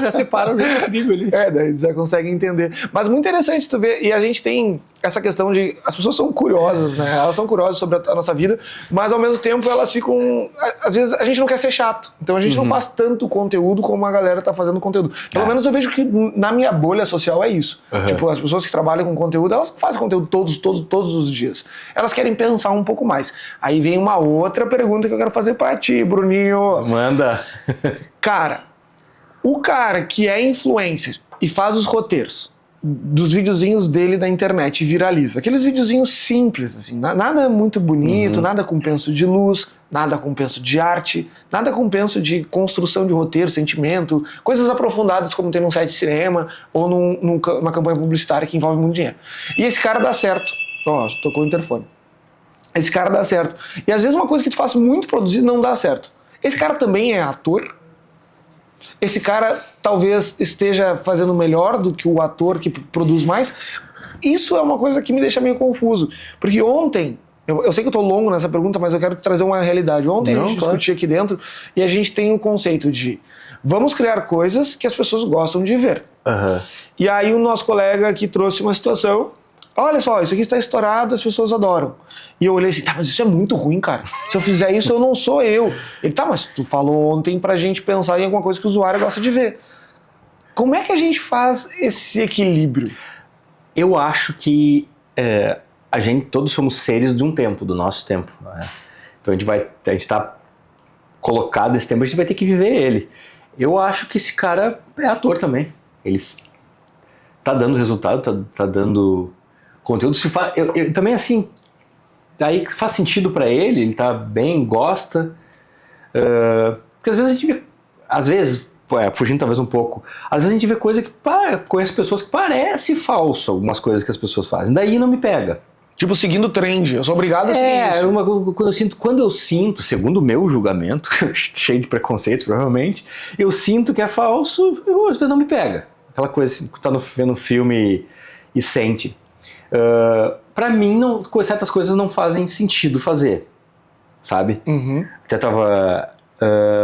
já separa o jogo trigo ali. Daí já consegue entender. Mas muito interessante tu ver, e a gente tem essa questão de... As pessoas são curiosas, né? Elas são curiosas sobre a nossa vida, mas ao mesmo tempo elas ficam... Às vezes a gente não quer ser chato, então a gente não faz tanto conteúdo como a galera tá fazendo conteúdo. Pelo menos eu vejo que na minha bolha social é isso. Tipo, as pessoas que trabalham com conteúdo, elas fazem conteúdo todos os dias. Elas querem pensar um pouco mais. Aí vem uma outra pergunta que eu quero fazer pra ti, Bruninho. Manda. Cara, o cara que é influencer e faz os roteiros dos videozinhos dele da internet e viraliza. Aqueles videozinhos simples, assim, nada muito bonito, nada com penso de luz, nada com penso de arte, nada com penso de construção de roteiro, sentimento, coisas aprofundadas como tem num site de cinema ou numa campanha publicitária que envolve muito dinheiro. E esse cara dá certo. Tocou o interfone. Esse cara dá certo. E às vezes uma coisa que tu faz muito produzido não dá certo. Esse cara também é ator? Esse cara talvez esteja fazendo melhor do que o ator que produz mais? Isso é uma coisa que me deixa meio confuso. Porque ontem, eu sei que eu tô longo nessa pergunta, mas eu quero trazer uma realidade. Ontem a gente discutia aqui dentro e a gente tem o conceito de vamos criar coisas que as pessoas gostam de ver. E aí o nosso colega aqui trouxe uma situação. Olha só, isso aqui está estourado, as pessoas adoram. E eu olhei assim, mas isso é muito ruim, cara. Se eu fizer isso, eu não sou eu. Ele, mas tu falou ontem pra gente pensar em alguma coisa que o usuário gosta de ver. Como é que a gente faz esse equilíbrio? Eu acho que todos somos seres de um tempo, do nosso tempo. Né? Então a gente tá colocado nesse tempo, a gente vai ter que viver ele. Eu acho que esse cara é ator também. Ele tá dando resultado, tá dando conteúdo. Eu também, assim, aí faz sentido pra ele tá bem, gosta. Porque às vezes a gente vê, fugindo talvez um pouco, às vezes a gente vê coisa que conhece pessoas que parece falso, algumas coisas que as pessoas fazem. Daí não me pega. Tipo, seguindo o trend. Eu sou obrigado a seguir isso. Quando eu sinto, segundo o meu julgamento, cheio de preconceitos provavelmente, eu sinto que é falso, às vezes não me pega. Aquela coisa assim, que tá vendo um filme e sente. Pra mim, certas coisas não fazem sentido fazer, sabe? Uhum. Até tava...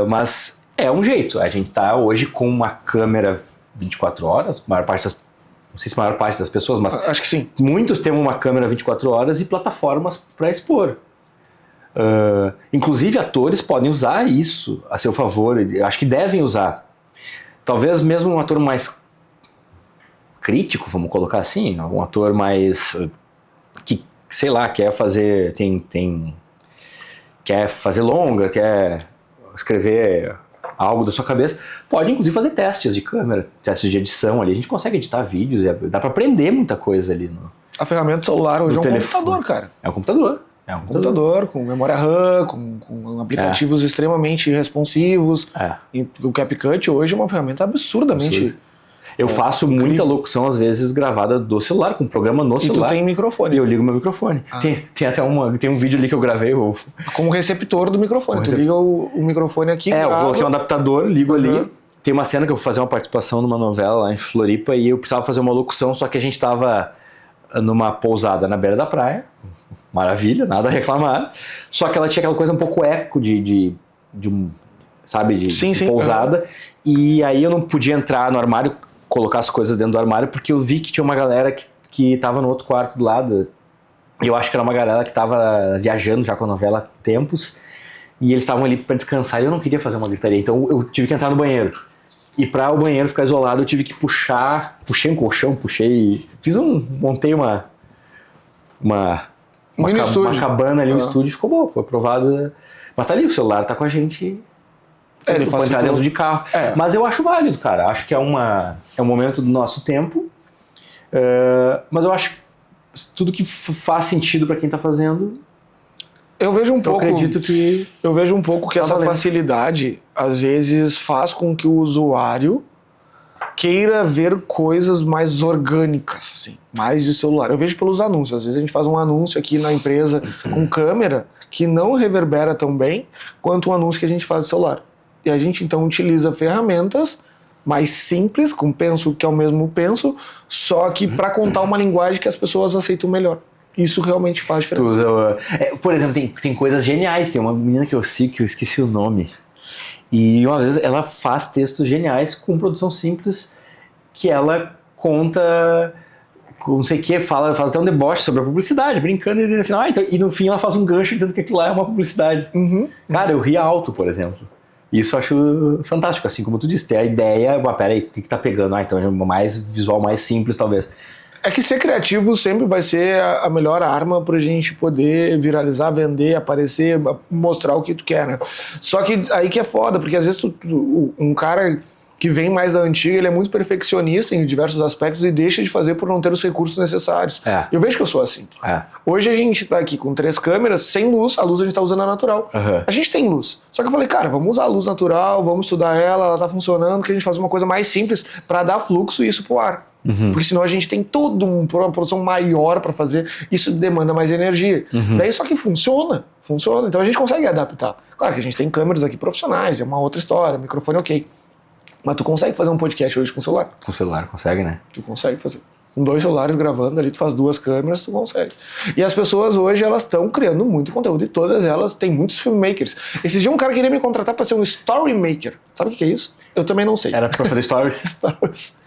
mas é um jeito. A gente tá hoje com uma câmera 24 horas, não sei se a maior parte das pessoas, mas acho que sim. Muitos têm uma câmera 24 horas e plataformas para expor. Inclusive atores podem usar isso a seu favor, acho que devem usar. Talvez mesmo um ator mais crítico, vamos colocar assim, um ator mais que, sei lá, quer fazer quer fazer longa, quer escrever algo da sua cabeça, pode inclusive fazer testes de câmera, testes de edição ali, a gente consegue editar vídeos, dá pra aprender muita coisa ali. A ferramenta do celular hoje é um computador, cara. É um computador. É um computador com memória RAM, com aplicativos extremamente responsivos. O CapCut hoje é uma ferramenta absurdamente... Eu faço muita locução, às vezes, gravada do celular, com um programa no celular. E tu tem microfone. E eu ligo meu microfone. Tem até tem um vídeo ali que eu gravei. Com o receptor do microfone. Tu liga o microfone aqui. Eu coloquei um adaptador, ligo ali. Tem uma cena que eu vou fazer uma participação numa novela lá em Floripa e eu precisava fazer uma locução, só que a gente tava numa pousada na beira da praia. Maravilha, nada a reclamar. Só que ela tinha aquela coisa um pouco eco de sabe, de pousada. E aí eu não podia entrar no armário, colocar as coisas dentro do armário, porque eu vi que tinha uma galera que tava no outro quarto do lado. E eu acho que era uma galera que tava viajando já com a novela há tempos. E eles estavam ali pra descansar e eu não queria fazer uma gritaria. Então eu tive que entrar no banheiro. E pra o banheiro ficar isolado, eu tive que puxei um colchão, montei uma cabana ali, um estúdio, ficou bom, foi aprovado. Mas tá ali, o celular tá com a gente. Ele pode entrar dentro de carro. Mas eu acho válido, cara. Acho que é um momento do nosso tempo. Mas eu acho que tudo que faz sentido pra quem tá fazendo. Eu vejo um pouco. Eu vejo um pouco que essa facilidade às vezes faz com que o usuário queira ver coisas mais orgânicas, assim, mais de celular. Eu vejo pelos anúncios. Às vezes a gente faz um anúncio aqui na empresa com câmera que não reverbera tão bem quanto um anúncio que a gente faz de celular. E a gente então utiliza ferramentas mais simples, com penso que é o mesmo penso, só que para contar uma linguagem que as pessoas aceitam melhor. Isso realmente faz diferença. Por exemplo, tem coisas geniais. Tem uma menina que eu sigo, que eu esqueci o nome. E uma vez ela faz textos geniais com produção simples, que ela conta, não sei o que, fala até um deboche sobre a publicidade, brincando, e no final, e no fim ela faz um gancho dizendo que aquilo lá é uma publicidade. Cara, eu ri alto, por exemplo. Isso eu acho fantástico, assim como tu disse, ter a ideia, peraí, o que tá pegando? Então é mais visual, mais simples, talvez. É que ser criativo sempre vai ser a melhor arma pra gente poder viralizar, vender, aparecer, mostrar o que tu quer, né? Só que aí que é foda, porque às vezes um cara que vem mais da antiga, ele é muito perfeccionista em diversos aspectos e deixa de fazer por não ter os recursos necessários. Eu vejo que eu sou assim. Hoje a gente tá aqui com 3 câmeras, sem luz, a luz a gente tá usando a natural. A gente tem luz. Só que eu falei, cara, vamos usar a luz natural, vamos estudar ela tá funcionando, que a gente faz uma coisa mais simples pra dar fluxo e isso pro ar. Porque senão a gente tem toda uma produção maior para fazer, isso demanda mais energia. Daí só que funciona, então a gente consegue adaptar. Claro que a gente tem câmeras aqui profissionais, é uma outra história, microfone ok. Mas tu consegue fazer um podcast hoje com o celular? Com o celular, consegue, né? Tu consegue fazer. Com 2 celulares gravando ali, tu faz 2 câmeras, tu consegue. E as pessoas hoje, elas estão criando muito conteúdo e todas elas têm muitos filmmakers. Esse dia um cara queria me contratar para ser um story maker. Sabe o que é isso? Eu também não sei. Era pra fazer stories? Stories.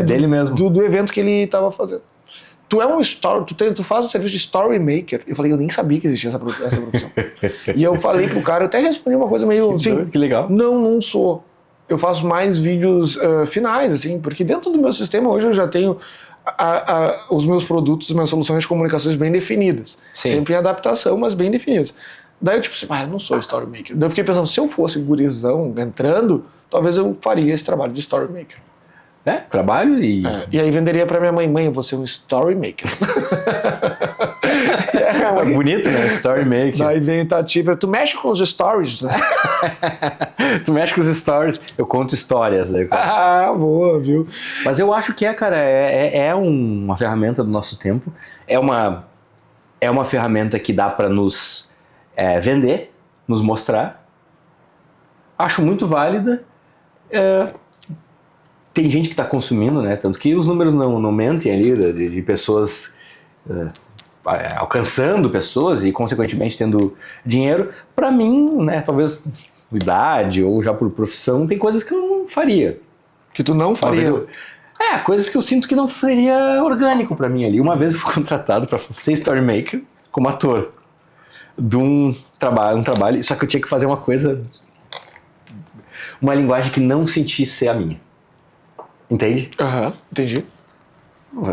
Dele mesmo. Do evento que ele estava fazendo. Tu é um story, tu faz o serviço de story maker. Eu falei, eu nem sabia que existia essa profissão. E eu falei pro cara, eu até respondi uma coisa meio assim. Que legal. Não sou. eu faço mais vídeos finais, assim, porque dentro do meu sistema hoje eu já tenho os meus produtos, as minhas soluções de comunicações bem definidas. Sim. Sempre em adaptação, mas bem definidas. Daí eu tipo assim, eu não sou story maker. Daí eu fiquei pensando, se eu fosse gurizão entrando, talvez eu faria esse trabalho de story maker. Trabalho e... E aí venderia pra minha mãe, eu vou ser um story maker. É bonito, né? Story maker. Daí vem Tati, tu mexe com os stories, né? Tu mexe com os stories, eu conto histórias. Né? Boa, viu? Mas eu acho que cara, é uma ferramenta do nosso tempo, é uma ferramenta que dá para nos vender, nos mostrar. Acho muito válida. Tem gente que está consumindo, né? Tanto que os números não mentem ali, de pessoas alcançando pessoas e, consequentemente, tendo dinheiro. Para mim, né, talvez por idade ou já por profissão, tem coisas que eu não faria. Que tu não faria? Coisas que eu sinto que não seria orgânico para mim ali. Uma vez eu fui contratado para ser story maker como ator de um trabalho, só que eu tinha que fazer uma linguagem que não sentisse ser a minha. Entende? Entendi.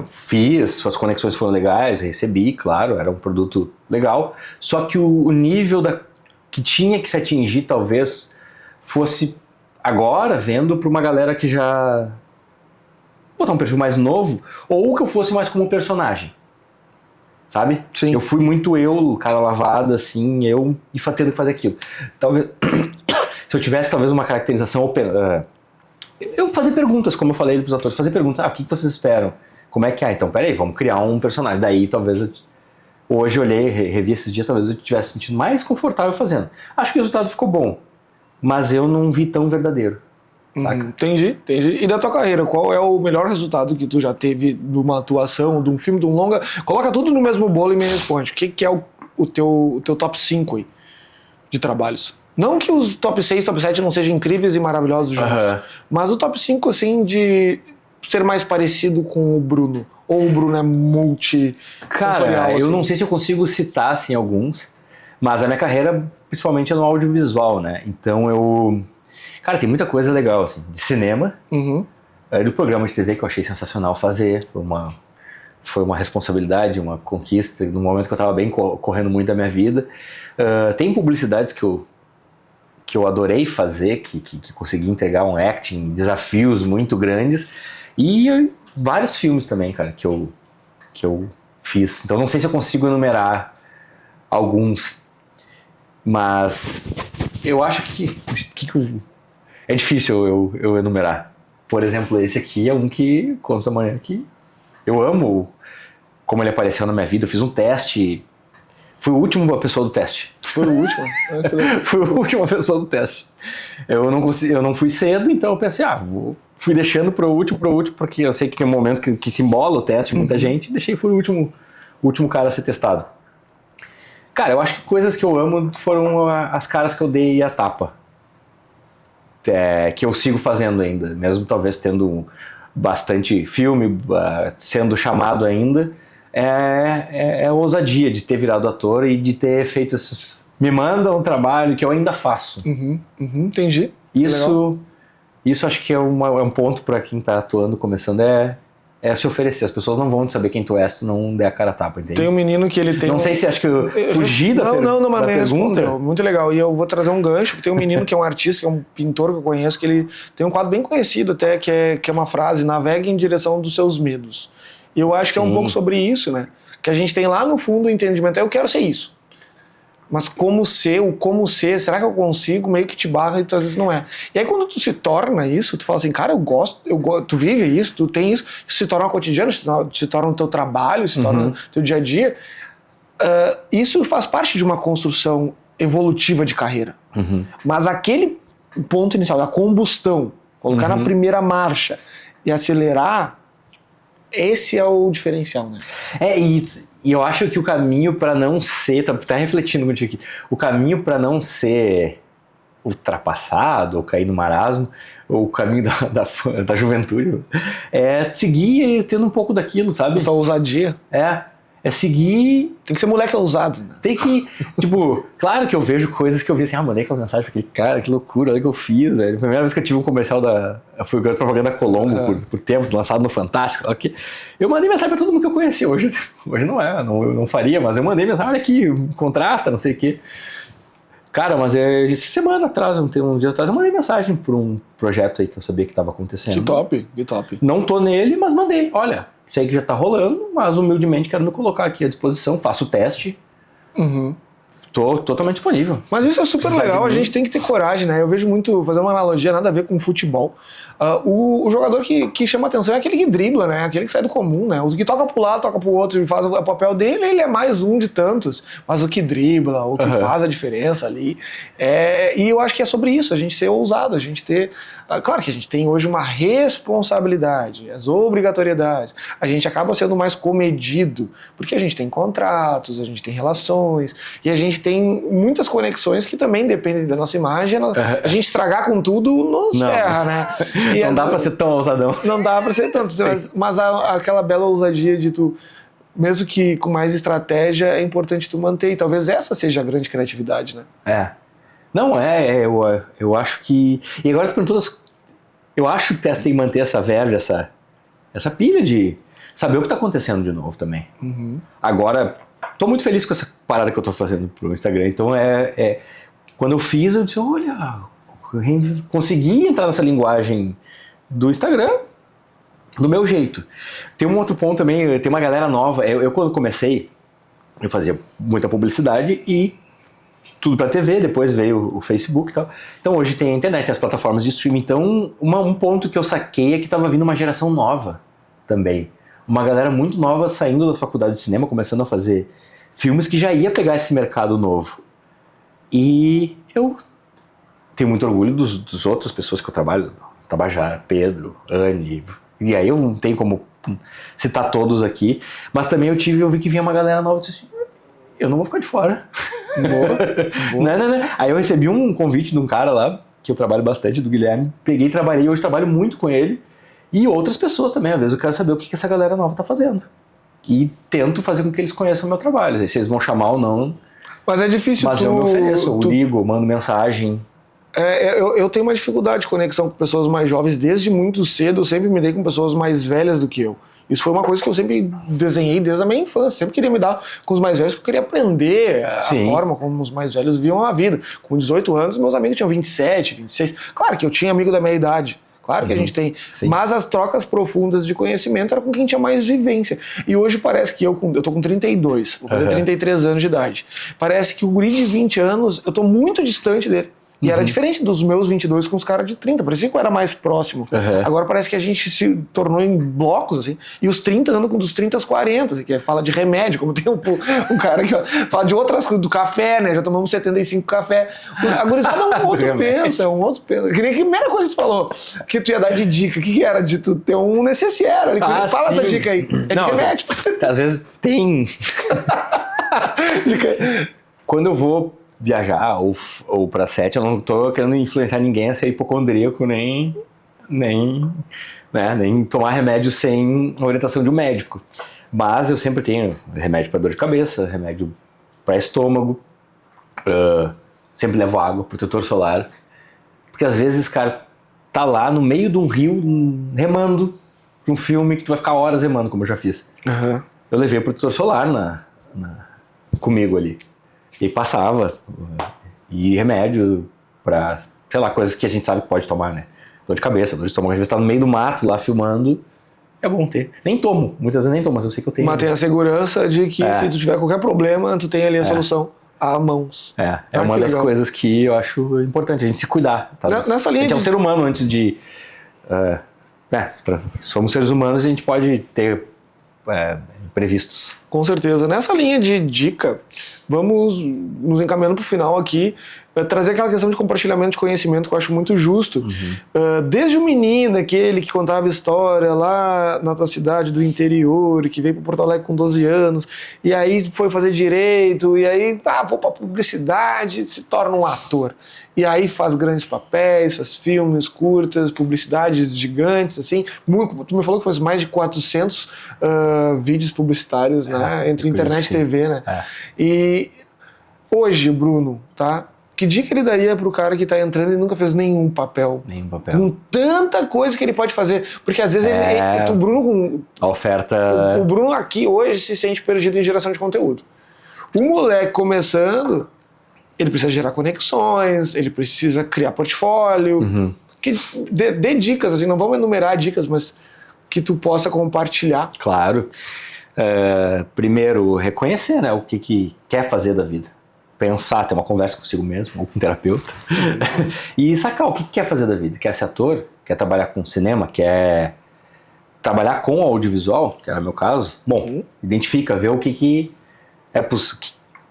Fiz, as conexões foram legais, recebi, claro, era um produto legal, só que o nível que tinha que se atingir talvez fosse agora vendo para uma galera que já botar um perfil mais novo, ou que eu fosse mais como personagem, sabe? Sim. Eu fui muito cara lavado, assim, e tendo que fazer aquilo. Talvez, se eu tivesse talvez uma caracterização eu fazer perguntas, como eu falei para os atores, fazer perguntas, o que vocês esperam? Como é que então, peraí, vamos criar um personagem. Daí talvez hoje eu olhei, revi esses dias, talvez eu tivesse sentido mais confortável fazendo. Acho que o resultado ficou bom, mas eu não vi tão verdadeiro, saca? Entendi. E da tua carreira, qual é o melhor resultado que tu já teve de uma atuação, de um filme, de um longa? Coloca tudo no mesmo bolo e me responde. O que é o teu top 5 aí de trabalhos? Não que os top 6, top 7 não sejam incríveis e maravilhosos juntos, mas o top 5, assim, de ser mais parecido com o Bruno. Ou o Bruno é Cara, eu assim. não sei se eu consigo citar, assim, alguns, mas a minha carreira, principalmente, é no audiovisual, né? Então Cara, tem muita coisa legal, assim, de cinema, do programa de TV que eu achei sensacional fazer, foi uma responsabilidade, uma conquista, no momento que eu tava bem correndo muito da minha vida. Tem publicidades que eu adorei fazer, que consegui entregar um acting, desafios muito grandes, e vários filmes também, cara, que eu fiz. Então não sei se eu consigo enumerar alguns, mas eu acho que é difícil eu enumerar. Por exemplo, esse aqui é um que, conta amanhã, que eu amo como ele apareceu na minha vida. Eu fiz um teste, fui a última pessoa do teste. Foi o último? Fui a última pessoa do teste. Eu não fui cedo, então eu pensei, fui deixando pro último, porque eu sei que tem um momento que se embola o teste, muita gente, fui o último cara a ser testado. Cara, eu acho que coisas que eu amo foram as caras que eu dei a tapa. Que eu sigo fazendo ainda, mesmo talvez tendo bastante filme, sendo chamado ainda, é a ousadia de ter virado ator e de ter feito esses... Me mandam um trabalho que eu ainda faço. Entendi. Isso acho que é um ponto para quem tá atuando, começando, é se oferecer. As pessoas não vão saber quem tu és se tu não der a cara a tapa, entende? Tem um menino que ele tem... Não sei se acho que eu fugi da pergunta. Não, mas me respondeu. Muito legal. E eu vou trazer um gancho, que tem um menino que é um artista, que é um pintor que eu conheço, que ele tem um quadro bem conhecido até, que é uma frase: navegue em direção dos seus medos. E eu acho que é um pouco sobre isso, né? Que a gente tem lá no fundo o entendimento, eu quero ser isso. Mas como ser, será que eu consigo? Meio que te barra e às vezes não é. E aí quando tu se torna isso, tu fala assim, cara, eu gosto, tu vive isso, tu tem isso se torna um cotidiano, se torna o teu trabalho, se torna o teu dia a dia. Isso faz parte de uma construção evolutiva de carreira. Mas aquele ponto inicial, a combustão, colocar na primeira marcha e acelerar, esse é o diferencial, né? E eu acho que o caminho para não ser, tá refletindo muito aqui, o caminho para não ser ultrapassado ou cair no marasmo, ou o caminho da juventude, é seguir tendo um pouco daquilo, sabe? Essa ousadia. É seguir... Tem que ser moleque ousado, né? Tem que, tipo, claro que eu vejo coisas que eu vi assim, mandei aquela mensagem pra aquele cara, que loucura, olha o que eu fiz, velho. Primeira vez que eu tive um comercial foi o garoto propaganda Colombo, por tempos, lançado no Fantástico, ok? Eu mandei mensagem pra todo mundo que eu conheci. Hoje não eu não faria, mas eu mandei mensagem, olha aqui, contrata, não sei o quê. Cara, mas essa semana atrás, um dia atrás, eu mandei mensagem pra um projeto aí que eu sabia que estava acontecendo. Que top, que top. Não tô nele, mas mandei. Olha, sei que já tá rolando, mas humildemente quero me colocar aqui à disposição, faço o teste. Tô totalmente disponível. Mas isso é super legal, a gente tem que ter coragem, né? Eu vejo muito, fazer uma analogia, nada a ver com futebol. O jogador que chama atenção é aquele que dribla, né? Aquele que sai do comum, né? O que toca pro lado, toca pro outro e faz o papel dele, ele é mais um de tantos. Mas o que dribla, o que faz a diferença ali. E eu acho que é sobre isso, a gente ser ousado, a gente ter... Claro que a gente tem hoje uma responsabilidade, as obrigatoriedades. A gente acaba sendo mais comedido, porque a gente tem contratos, a gente tem relações, e a gente tem muitas conexões que também dependem da nossa imagem. A gente estragar com tudo nos ferra, né? E não dá pra ser tão ousadão. Não dá pra ser tanto, mas aquela bela ousadia de tu, mesmo que com mais estratégia, é importante tu manter, e talvez essa seja a grande criatividade, né? Não, eu acho que... E agora tu perguntou, eu acho que tem que manter essa verve, essa pilha de saber o que tá acontecendo de novo também. Agora, tô muito feliz com essa parada que eu tô fazendo pro Instagram, então quando eu fiz, eu disse, olha, consegui entrar nessa linguagem do Instagram do meu jeito. Tem um outro ponto também, tem uma galera nova, eu quando comecei, eu fazia muita publicidade e tudo pra TV, depois veio o Facebook e tal. Então hoje tem a internet, as plataformas de streaming. Então um ponto que eu saquei é que tava vindo uma geração nova também. Uma galera muito nova saindo das faculdades de cinema, começando a fazer filmes que já ia pegar esse mercado novo. E eu tenho muito orgulho dos outras pessoas que eu trabalho, Tabajara, Pedro, Anne, e aí eu não tenho como citar todos aqui, mas também eu vi que vinha uma galera nova e disse assim, eu não vou ficar de fora. Boa. Não. Aí eu recebi um convite de um cara lá, que eu trabalho bastante, do Guilherme, peguei e trabalhei, hoje trabalho muito com ele, e outras pessoas também, às vezes eu quero saber o que essa galera nova tá fazendo. E tento fazer com que eles conheçam o meu trabalho, se eles vão chamar ou não. Mas é difícil. Mas eu me ofereço, eu ligo, mando mensagem. Eu tenho uma dificuldade de conexão com pessoas mais jovens desde muito cedo, eu sempre me dei com pessoas mais velhas do que eu. Isso foi uma coisa que eu sempre desenhei desde a minha infância. Sempre queria me dar com os mais velhos, porque eu queria aprender a forma como os mais velhos viam a vida. Com 18 anos, meus amigos tinham 27, 26. Claro que eu tinha amigo da minha idade. Claro que a gente tem. Sim. Mas as trocas profundas de conhecimento eram com quem tinha mais vivência. E hoje parece que eu tô com 32, vou fazer 33 anos de idade. Parece que o guri de 20 anos, eu tô muito distante dele. E era diferente dos meus 22 com os caras de 30. Parecia que eu era mais próximo. Agora parece que a gente se tornou em blocos, assim. E os 30 andam com dos 30 aos 40, assim, que fala de remédio, como tem um cara que fala de outras coisas, do café, né? Já tomamos 75 café. A gurizada é um outro pensa, Que nem a primeira coisa que tu falou, que tu ia dar de dica. O que era? De tu ter um necessiário. Fala essa dica aí. É de remédio. Às vezes tem... Quando eu vou viajar ou pra set, eu não tô querendo influenciar ninguém a ser hipocondríaco, nem tomar remédio sem orientação de um médico. Mas eu sempre tenho remédio para dor de cabeça, remédio para estômago, sempre levo água, protetor solar, porque às vezes, cara, tá lá no meio de um rio remando pra um filme que tu vai ficar horas remando, como eu já fiz. Eu levei o protetor solar comigo ali. E passava, e remédio pra, sei lá, coisas que a gente sabe que pode tomar, né? Dor de cabeça, dor de estômago, às vezes tá no meio do mato lá filmando, é bom ter. Nem tomo, muitas vezes nem tomo, mas eu sei que eu tenho. Mas tem a segurança de que se tu tiver qualquer problema, tu tem ali a solução a mãos. É uma das coisas que eu acho importante, a gente se cuidar. Tá? Nessa linha a gente é um ser humano antes de... somos seres humanos e a gente pode ter imprevistos. Com certeza. Nessa linha de dica, vamos nos encaminhando para o final aqui, trazer aquela questão de compartilhamento de conhecimento que eu acho muito justo. Desde o menino, aquele que contava história lá na tua cidade do interior, que veio para Porto Alegre com 12 anos, e aí foi fazer direito, e aí vou para publicidade, se torna um ator. E aí faz grandes papéis, faz filmes, curtas, publicidades gigantes, assim. Tu me falou que faz mais de 400 vídeos publicitários, né? né? Entre internet e TV, né? É. E hoje, Bruno, tá? Que dica ele daria pro cara que tá entrando e nunca fez nenhum papel? Nenhum papel. Com tanta coisa que ele pode fazer. Porque às vezes o Bruno... A oferta... O Bruno aqui hoje se sente perdido em geração de conteúdo. O moleque começando, ele precisa gerar conexões, ele precisa criar portfólio. Que dê dicas, assim, não vamos enumerar dicas, mas que tu possa compartilhar. Claro. Primeiro, reconhecer, né, o que quer fazer da vida. Pensar, ter uma conversa consigo mesmo, ou com um terapeuta. E sacar o que quer fazer da vida. Quer ser ator? Quer trabalhar com cinema? Quer trabalhar com audiovisual? Que era o meu caso. Bom, identifica, vê o que é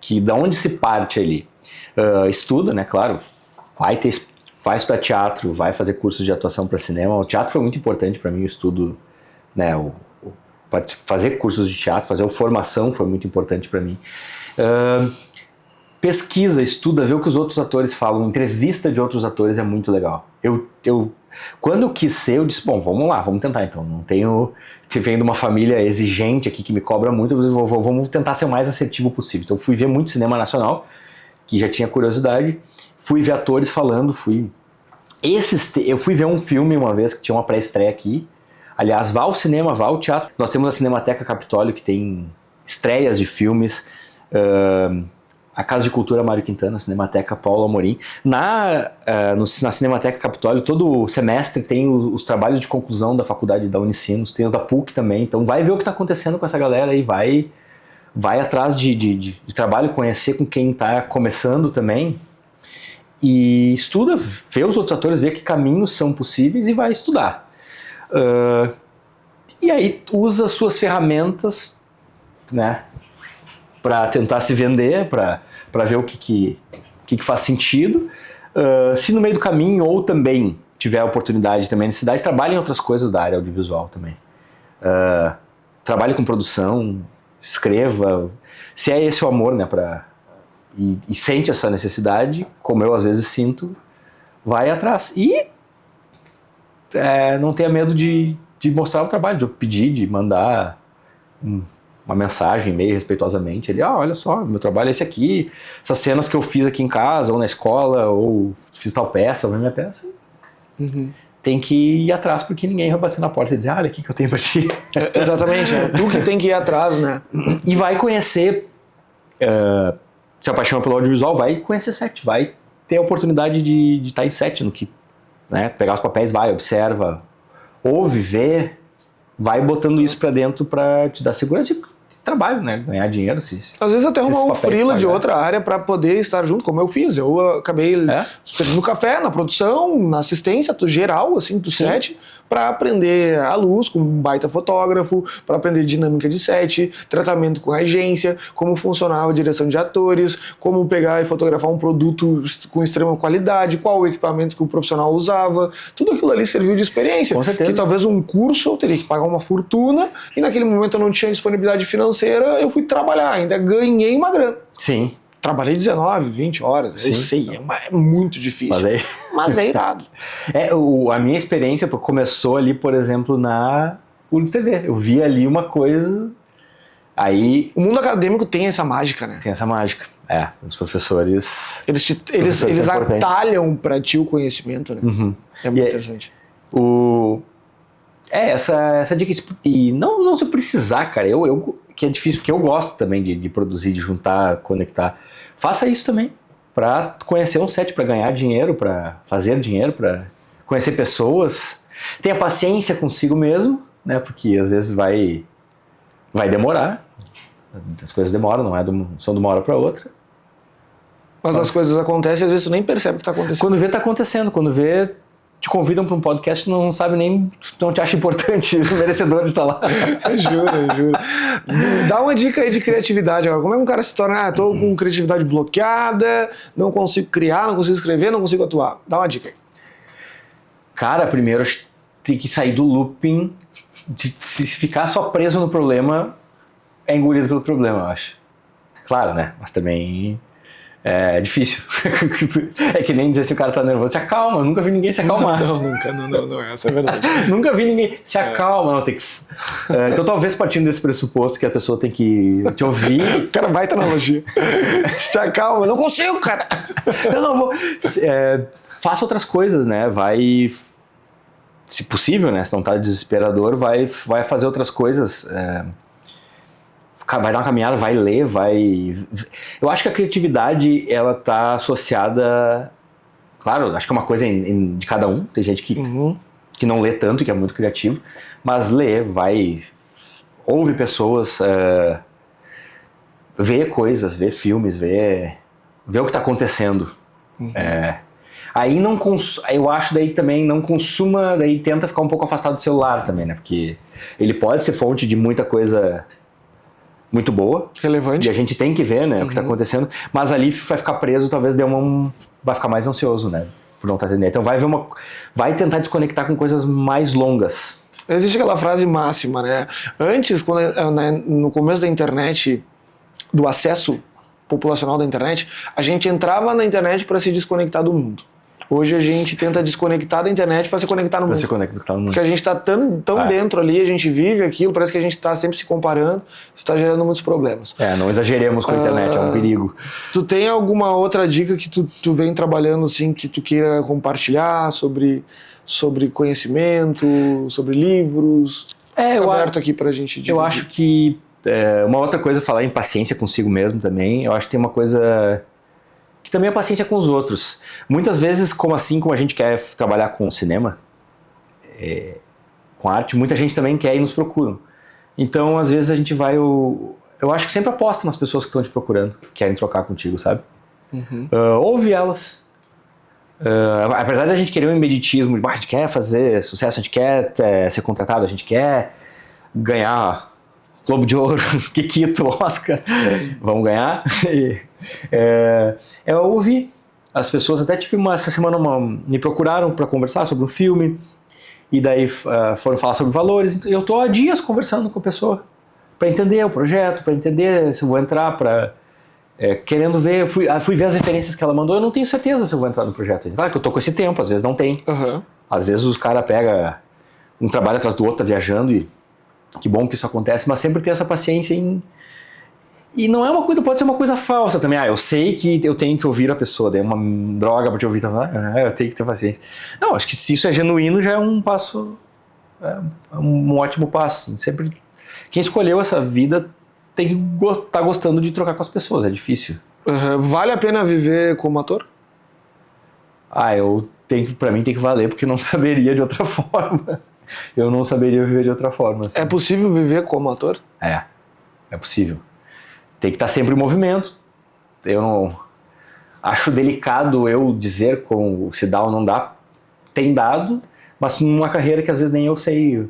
que da onde se parte ali. Estuda, né, claro. Vai estudar teatro, vai fazer cursos de atuação para cinema. O teatro foi muito importante para mim, o estudo, né, fazer cursos de teatro, fazer a formação foi muito importante para mim. Pesquisa, estuda, vê o que os outros atores falam. Entrevista de outros atores é muito legal. Quando eu quis ser, eu disse, bom, vamos lá, vamos tentar então. Não tenho... Venho de uma família exigente aqui que me cobra muito, vamos tentar ser o mais assertivo possível. Então fui ver muito cinema nacional, que já tinha curiosidade. Fui ver atores falando, eu fui ver um filme uma vez que tinha uma pré-estreia aqui. Aliás, vá ao cinema, vá ao teatro. Nós temos a Cinemateca Capitólio, que tem estreias de filmes. A Casa de Cultura Mário Quintana, a Cinemateca Paulo Amorim. Na Cinemateca Capitólio, todo semestre tem os trabalhos de conclusão da faculdade da Unicinos, tem os da PUC também. Então vai ver o que está acontecendo com essa galera e vai atrás de trabalho, conhecer com quem está começando também. E estuda, vê os outros atores, vê que caminhos são possíveis e vai estudar. E aí usa suas ferramentas, né, para tentar se vender, para ver o que faz sentido. Se no meio do caminho ou também tiver oportunidade, também necessidade, trabalhe em outras coisas da área audiovisual também. Trabalhe com produção, escreva. Se é esse o amor, né, e sente essa necessidade, como eu às vezes sinto, vai atrás. E não tenha medo de mostrar o trabalho, de pedir, de mandar uma mensagem meio respeitosamente. Ele, olha só, meu trabalho é esse aqui, essas cenas que eu fiz aqui em casa, ou na escola, ou fiz tal peça, ou minha peça. Tem que ir atrás, porque ninguém vai bater na porta e dizer, olha, o que eu tenho pra ti. Exatamente, é tu que tem que ir atrás, né? E vai conhecer, se apaixona pelo audiovisual, vai conhecer set, vai ter a oportunidade de estar em set, no que, né, pegar os papéis, vai, observa, ouve, vê, vai botando isso pra dentro pra te dar segurança e trabalho, né, ganhar dinheiro. Às vezes até arrumar um freela de outra área pra poder estar junto, como eu fiz. Eu acabei no café, na produção, na assistência geral, assim, do set, para aprender a luz com um baita fotógrafo, para aprender dinâmica de set, tratamento com a agência, como funcionava a direção de atores, como pegar e fotografar um produto com extrema qualidade, qual o equipamento que o profissional usava. Tudo aquilo ali serviu de experiência. Com certeza. Que talvez um curso eu teria que pagar uma fortuna e naquele momento eu não tinha disponibilidade financeira, eu fui trabalhar, ainda ganhei uma grana. Sim. Trabalhei 19, 20 horas, sim, eu sei, é muito difícil, mas é irado. A minha experiência começou ali, por exemplo, na URGS TV. Eu vi ali uma coisa, aí... O mundo acadêmico tem essa mágica, né? Tem essa mágica, os professores... Eles atalham pra ti o conhecimento, né? É muito interessante. Essa dica, e não se precisar, cara, que é difícil, porque eu gosto também de produzir, de juntar, conectar. Faça isso também, para conhecer um set, para ganhar dinheiro, para fazer dinheiro, para conhecer pessoas. Tenha paciência consigo mesmo, né, porque às vezes vai demorar, as coisas demoram, não são de uma hora para outra. Mas as coisas acontecem e às vezes tu nem percebe o que está acontecendo. Quando vê, tá acontecendo, quando vê... te convidam para um podcast, não sabe nem, não te acha importante, merecedor de estar lá. Juro. Dá uma dica aí de criatividade agora. Como é que um cara se torna, tô com criatividade bloqueada, não consigo criar, não consigo escrever, não consigo atuar. Dá uma dica aí. Cara, primeiro tem que sair do looping, se ficar só preso no problema, é engolido pelo problema, eu acho. Claro, né? Mas também É difícil. É que nem dizer se o cara tá nervoso, se acalma. Eu nunca vi ninguém se acalmar. Não, essa é verdade. Nunca vi ninguém se acalma. Não, tem que... Então talvez partindo desse pressuposto que a pessoa tem que te ouvir. Cara, baita analogia. Se acalma, não consigo, cara. Eu não vou. Faça outras coisas, né? Vai, se possível, né? Se não tá desesperador, vai fazer outras coisas. Vai dar uma caminhada, vai ler, vai... Eu acho que a criatividade, ela tá associada... Claro, acho que é uma coisa de cada um. Tem gente que não lê tanto, que é muito criativo. Mas lê, vai... Ouve pessoas, vê coisas, vê filmes, vê o que tá acontecendo. Aí não eu acho daí também não consuma, daí tenta ficar um pouco afastado do celular também, né? Porque ele pode ser fonte de muita coisa muito boa. Relevante. E a gente tem que ver, né, o que tá acontecendo. Mas ali vai ficar preso, talvez vai ficar mais ansioso, né? Por não estar entendendo. Então vai tentar desconectar com coisas mais longas. Existe aquela frase máxima, né? Antes, no começo da internet, do acesso populacional da internet, a gente entrava na internet para se desconectar do mundo. Hoje a gente tenta desconectar da internet para se conectar no mundo. Se conectar no mundo. Porque a gente está tão dentro ali, a gente vive aquilo, parece que a gente está sempre se comparando, isso está gerando muitos problemas. Não exageremos com a internet, é um perigo. Tu tem alguma outra dica que tu vem trabalhando assim, que tu queira compartilhar sobre conhecimento, sobre livros? Eu aberto aqui pra gente dividir. Eu acho que uma outra coisa é falar em paciência consigo mesmo também. Eu acho que tem uma coisa que também é paciência com os outros. Muitas vezes, como a gente quer trabalhar com cinema, com arte, muita gente também quer e nos procuram. Então, às vezes a gente vai... Eu acho que sempre aposta nas pessoas que estão te procurando, que querem trocar contigo, sabe? Ouve elas. Apesar de a gente querer um imediatismo, a gente quer fazer sucesso, a gente quer ser contratado, a gente quer ganhar Globo de Ouro, Kikito, Oscar, vamos ganhar. Eu ouvi, as pessoas até essa semana me procuraram para conversar sobre um filme, e daí foram falar sobre valores, eu estou há dias conversando com a pessoa, para entender o projeto, para entender se eu vou entrar, querendo ver, fui ver as referências que ela mandou, eu não tenho certeza se eu vou entrar no projeto. Claro que eu tô com esse tempo, às vezes não tem. Às vezes os caras pegam um trabalho atrás do outro, tá viajando, e que bom que isso acontece, mas sempre ter essa paciência E não é uma coisa, pode ser uma coisa falsa também. Eu sei que eu tenho que ouvir a pessoa, daí é uma droga pra te ouvir, eu tenho que ter paciência. Não, acho que se isso é genuíno já é um passo, um ótimo passo. Assim. Sempre, quem escolheu essa vida tem que estar gostando de trocar com as pessoas, é difícil. Vale a pena viver como ator? Pra mim tem que valer, porque eu não saberia de outra forma. Eu não saberia viver de outra forma. Assim. É possível viver como ator? É possível. Tem que estar sempre em movimento. Eu não acho delicado eu dizer se dá ou não dá. Tem dado, mas numa carreira que às vezes nem eu sei.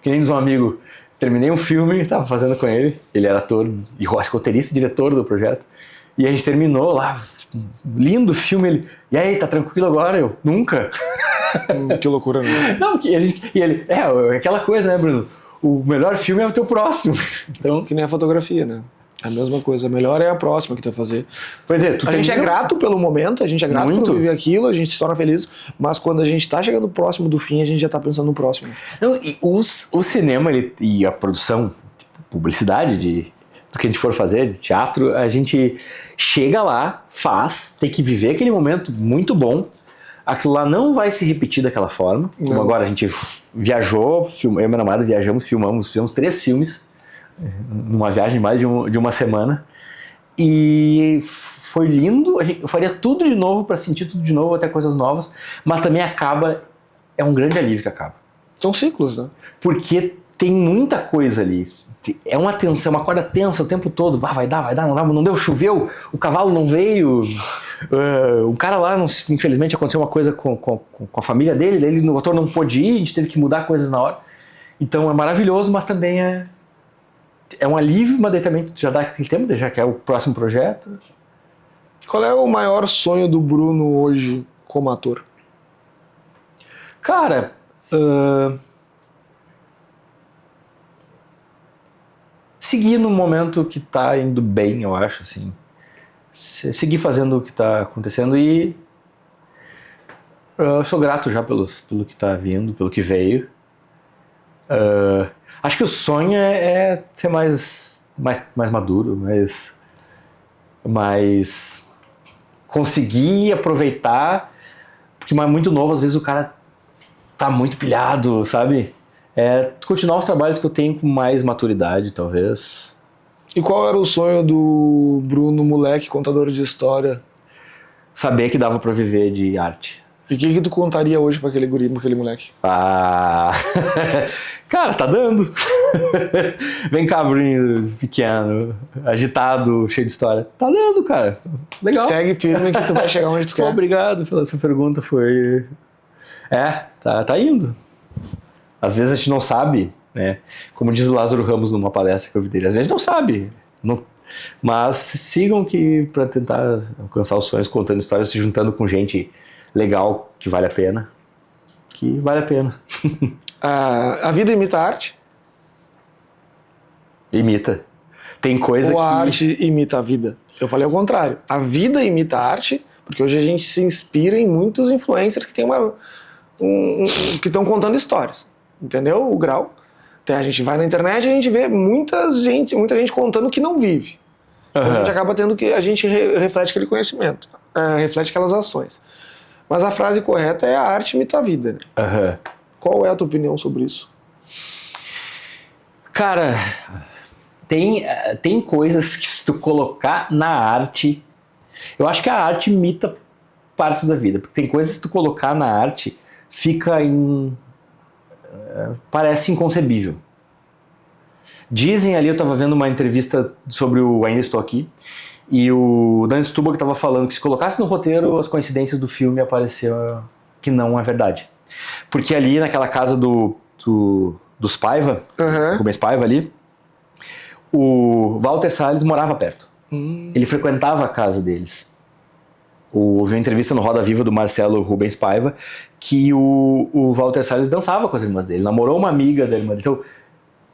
Que nem diz um amigo, terminei um filme, estava fazendo com ele, ele era ator e roteirista e diretor do projeto, e a gente terminou lá, lindo filme, ele, e aí, tá tranquilo agora? Eu, nunca. Que loucura, né? Não, ele, aquela coisa, né, Bruno? O melhor filme é o teu próximo. Então, que nem a fotografia, né? É a mesma coisa, a melhor é a próxima que tu vai fazer. Pois é, a gente é grato pelo momento, a gente é grato muito por viver aquilo, a gente se torna feliz, mas quando a gente tá chegando próximo do fim, a gente já tá pensando no próximo. Não, e o cinema e a produção, publicidade do que a gente for fazer, de teatro, a gente chega lá, tem que viver aquele momento muito bom, aquilo lá não vai se repetir daquela forma, como agora a gente viajou, eu e minha namorada viajamos, fizemos 3 filmes, numa viagem mais de uma semana, e foi lindo, eu faria tudo de novo para sentir tudo de novo, até coisas novas, mas também é um grande alívio que acaba. São ciclos, né? Porque tem muita coisa ali, é uma tensão, uma corda tensa o tempo todo, vai dar, não deu, choveu, o cavalo não veio, o cara lá, infelizmente aconteceu uma coisa com a família dele, o ator não pôde ir, a gente teve que mudar coisas na hora, então é maravilhoso, mas também é um alívio, mas daí também já dá aquele tempo, já que é o próximo projeto. Qual é o maior sonho do Bruno hoje como ator? Cara, seguir no momento que tá indo bem, eu acho, assim. seguir fazendo o que está acontecendo e eu sou grato já pelo que está vindo, pelo que veio. Acho que o sonho é ser mais maduro, mais conseguir aproveitar, porque muito novo, às vezes o cara tá muito pilhado, sabe? Continuar os trabalhos que eu tenho com mais maturidade, talvez. E qual era o sonho do Bruno, moleque, contador de história? Saber que dava pra viver de arte. E o que tu contaria hoje pra aquele guri, pra aquele moleque? Cara, tá dando. Vem cá, Bruno, pequeno, agitado, cheio de história. Tá dando, cara. Legal. Segue firme que tu vai chegar onde tu quer. Obrigado pela sua pergunta, foi... tá indo. Às vezes a gente não sabe, né? Como diz o Lázaro Ramos numa palestra que eu vi dele, às vezes a gente não sabe. Mas sigam que para tentar alcançar os sonhos contando histórias, se juntando com gente legal, que vale a pena. A vida imita a arte? Imita. Tem coisa Ou a arte imita a vida? Eu falei ao contrário. A vida imita a arte, porque hoje a gente se inspira em muitos influencers que tem que estão contando histórias. Entendeu o grau? Então, a gente vai na internet e a gente vê muita gente contando que não vive. Então, a gente acaba tendo que... A gente reflete aquele conhecimento, reflete aquelas ações. Mas a frase correta é a arte imita a vida. Né? Qual é a tua opinião sobre isso? Cara, tem coisas que se tu colocar na arte... Eu acho que a arte imita partes da vida. Porque tem coisas que se tu colocar na arte, parece inconcebível. Dizem ali, eu estava vendo uma entrevista sobre o Ainda Estou Aqui, e o Dan Stubach estava falando que se colocasse no roteiro as coincidências do filme, apareceu que não é verdade. Porque ali naquela casa dos Paiva, Rubens Paiva ali, o Walter Salles morava perto. Ele frequentava a casa deles. Houve uma entrevista no Roda Viva do Marcelo Rubens Paiva que o Walter Salles dançava com as irmãs dele, namorou uma amiga da irmã dele. Então,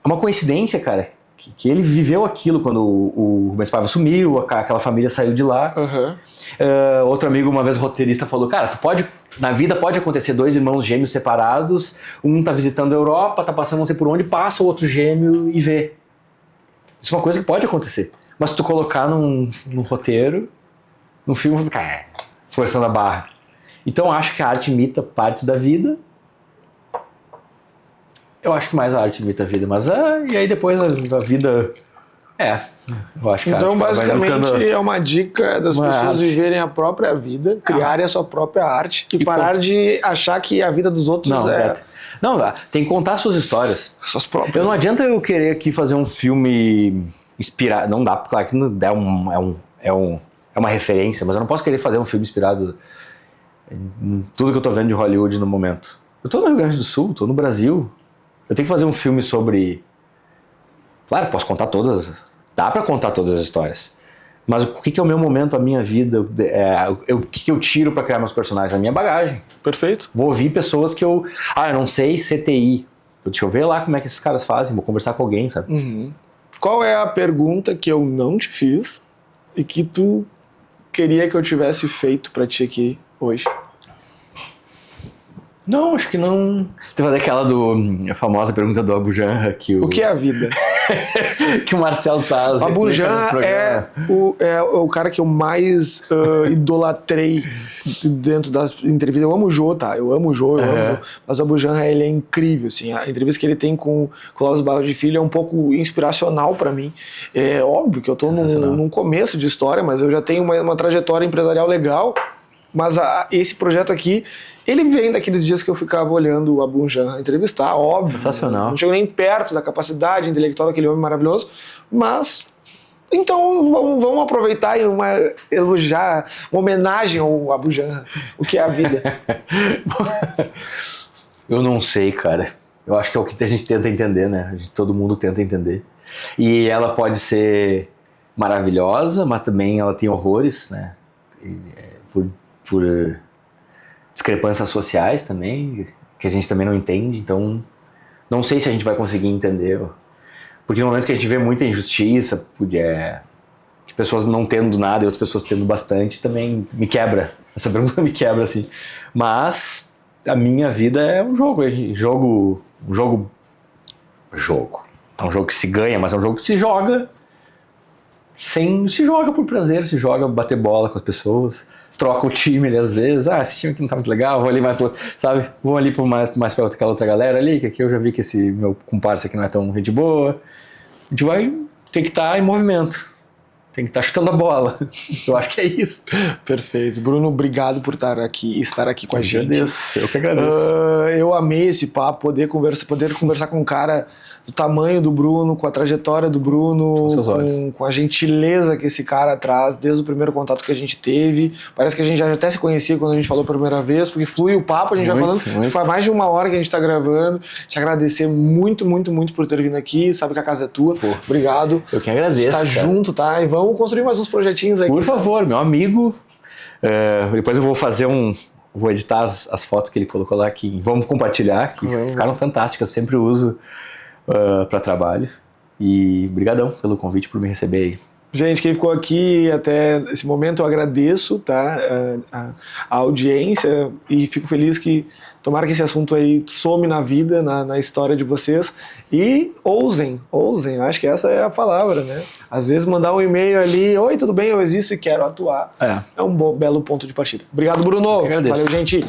é uma coincidência, cara, que ele viveu aquilo quando o Rubens Paiva sumiu, aquela família saiu de lá. Outro amigo, uma vez roteirista, falou, cara, na vida pode acontecer dois irmãos gêmeos separados, um tá visitando a Europa, tá passando não sei por onde, passa o outro gêmeo e vê. Isso é uma coisa que pode acontecer. Mas se tu colocar num roteiro, num filme, cara, forçando a barra. Então acho que a arte imita partes da vida. Eu acho que mais a arte imita a vida, mas e aí depois a vida... eu acho que então basicamente é uma dica das pessoas viverem a própria vida, criarem a sua própria arte e parar de achar que a vida dos outros Não, tem que contar suas histórias. Suas próprias. Não adianta eu querer aqui fazer um filme inspirado, não dá, claro que não é uma referência, mas eu não posso querer fazer um filme inspirado em tudo que eu tô vendo de Hollywood no momento. Eu tô no Rio Grande do Sul, tô no Brasil. Eu tenho que fazer um filme sobre... Claro, posso contar todas... Dá pra contar todas as histórias. Mas o que é o meu momento, a minha vida? O que eu tiro pra criar meus personagens? A minha bagagem. Perfeito. Vou ouvir pessoas que eu não sei CTI. Deixa eu ver lá como é que esses caras fazem. Vou conversar com alguém, sabe? Qual é a pergunta que eu não te fiz e que tu queria que eu tivesse feito pra ti aqui hoje? Não, acho que não. Tem que fazer aquela a famosa pergunta do Abu Janra que o que é a vida? que o Marcelo Taz. Abu Janra é o cara que eu mais idolatrei dentro das entrevistas. Eu amo o Jô, tá? Eu amo o Jô, mas o Abu Janra, ele é incrível, assim. A entrevista que ele tem com o Cláudio Barros de Filho é um pouco inspiracional pra mim. É óbvio que eu tô num começo de história, mas eu já tenho uma trajetória empresarial legal. Mas esse projeto aqui, ele vem daqueles dias que eu ficava olhando o Abu Janra entrevistar, óbvio. Sensacional. Não chego nem perto da capacidade intelectual daquele homem maravilhoso, mas... Então vamos aproveitar e elogiar, uma homenagem ao Abu Janra, o que é a vida. Eu não sei, cara. Eu acho que é o que a gente tenta entender, né? Todo mundo tenta entender. E ela pode ser maravilhosa, mas também ela tem horrores, né? Por discrepâncias sociais também, que a gente também não entende, então não sei se a gente vai conseguir entender, porque no momento que a gente vê muita injustiça, pessoas não tendo nada e outras pessoas tendo bastante, também me quebra. Essa pergunta me quebra, assim. Mas a minha vida é um jogo. É um jogo que se ganha, mas é um jogo que se joga se joga por prazer, se joga bater bola com as pessoas, troca o time ali às vezes, esse time aqui não tá muito legal, vou ali mais pro, sabe, vou ali mais pra aquela outra galera ali, que aqui eu já vi que esse meu comparsa aqui não é tão gente boa. A gente vai ter que estar em movimento, tem que estar chutando a bola. Eu acho que é isso. Perfeito. Bruno, obrigado por estar aqui com a gente. Eu que agradeço. Eu amei esse papo, poder conversar com um cara do tamanho do Bruno, com a trajetória do Bruno, com a gentileza que esse cara traz desde o primeiro contato que a gente teve. Parece que a gente já até se conhecia quando a gente falou pela primeira vez, porque flui o papo, a gente vai falando. Faz mais de 1 hora que a gente tá gravando. Te agradecer muito, muito, muito por ter vindo aqui. Sabe que a casa é tua. Obrigado. Eu que agradeço. Tá junto, tá? E vamos construir mais uns projetinhos aí. Por favor, meu amigo. Depois eu vou fazer vou editar as fotos que ele colocou lá, que vamos compartilhar, que ficaram fantásticas, sempre uso para trabalho. E brigadão pelo convite, por me receber aí. Gente, quem ficou aqui até esse momento, eu agradeço, tá? A audiência, e fico feliz que tomara que esse assunto aí some na vida, na história de vocês, e ousem, eu acho que essa é a palavra, né? Às vezes mandar um e-mail ali, oi, tudo bem, eu existo e quero atuar, é um belo ponto de partida. Obrigado, Bruno. Eu que agradeço. Valeu, gente.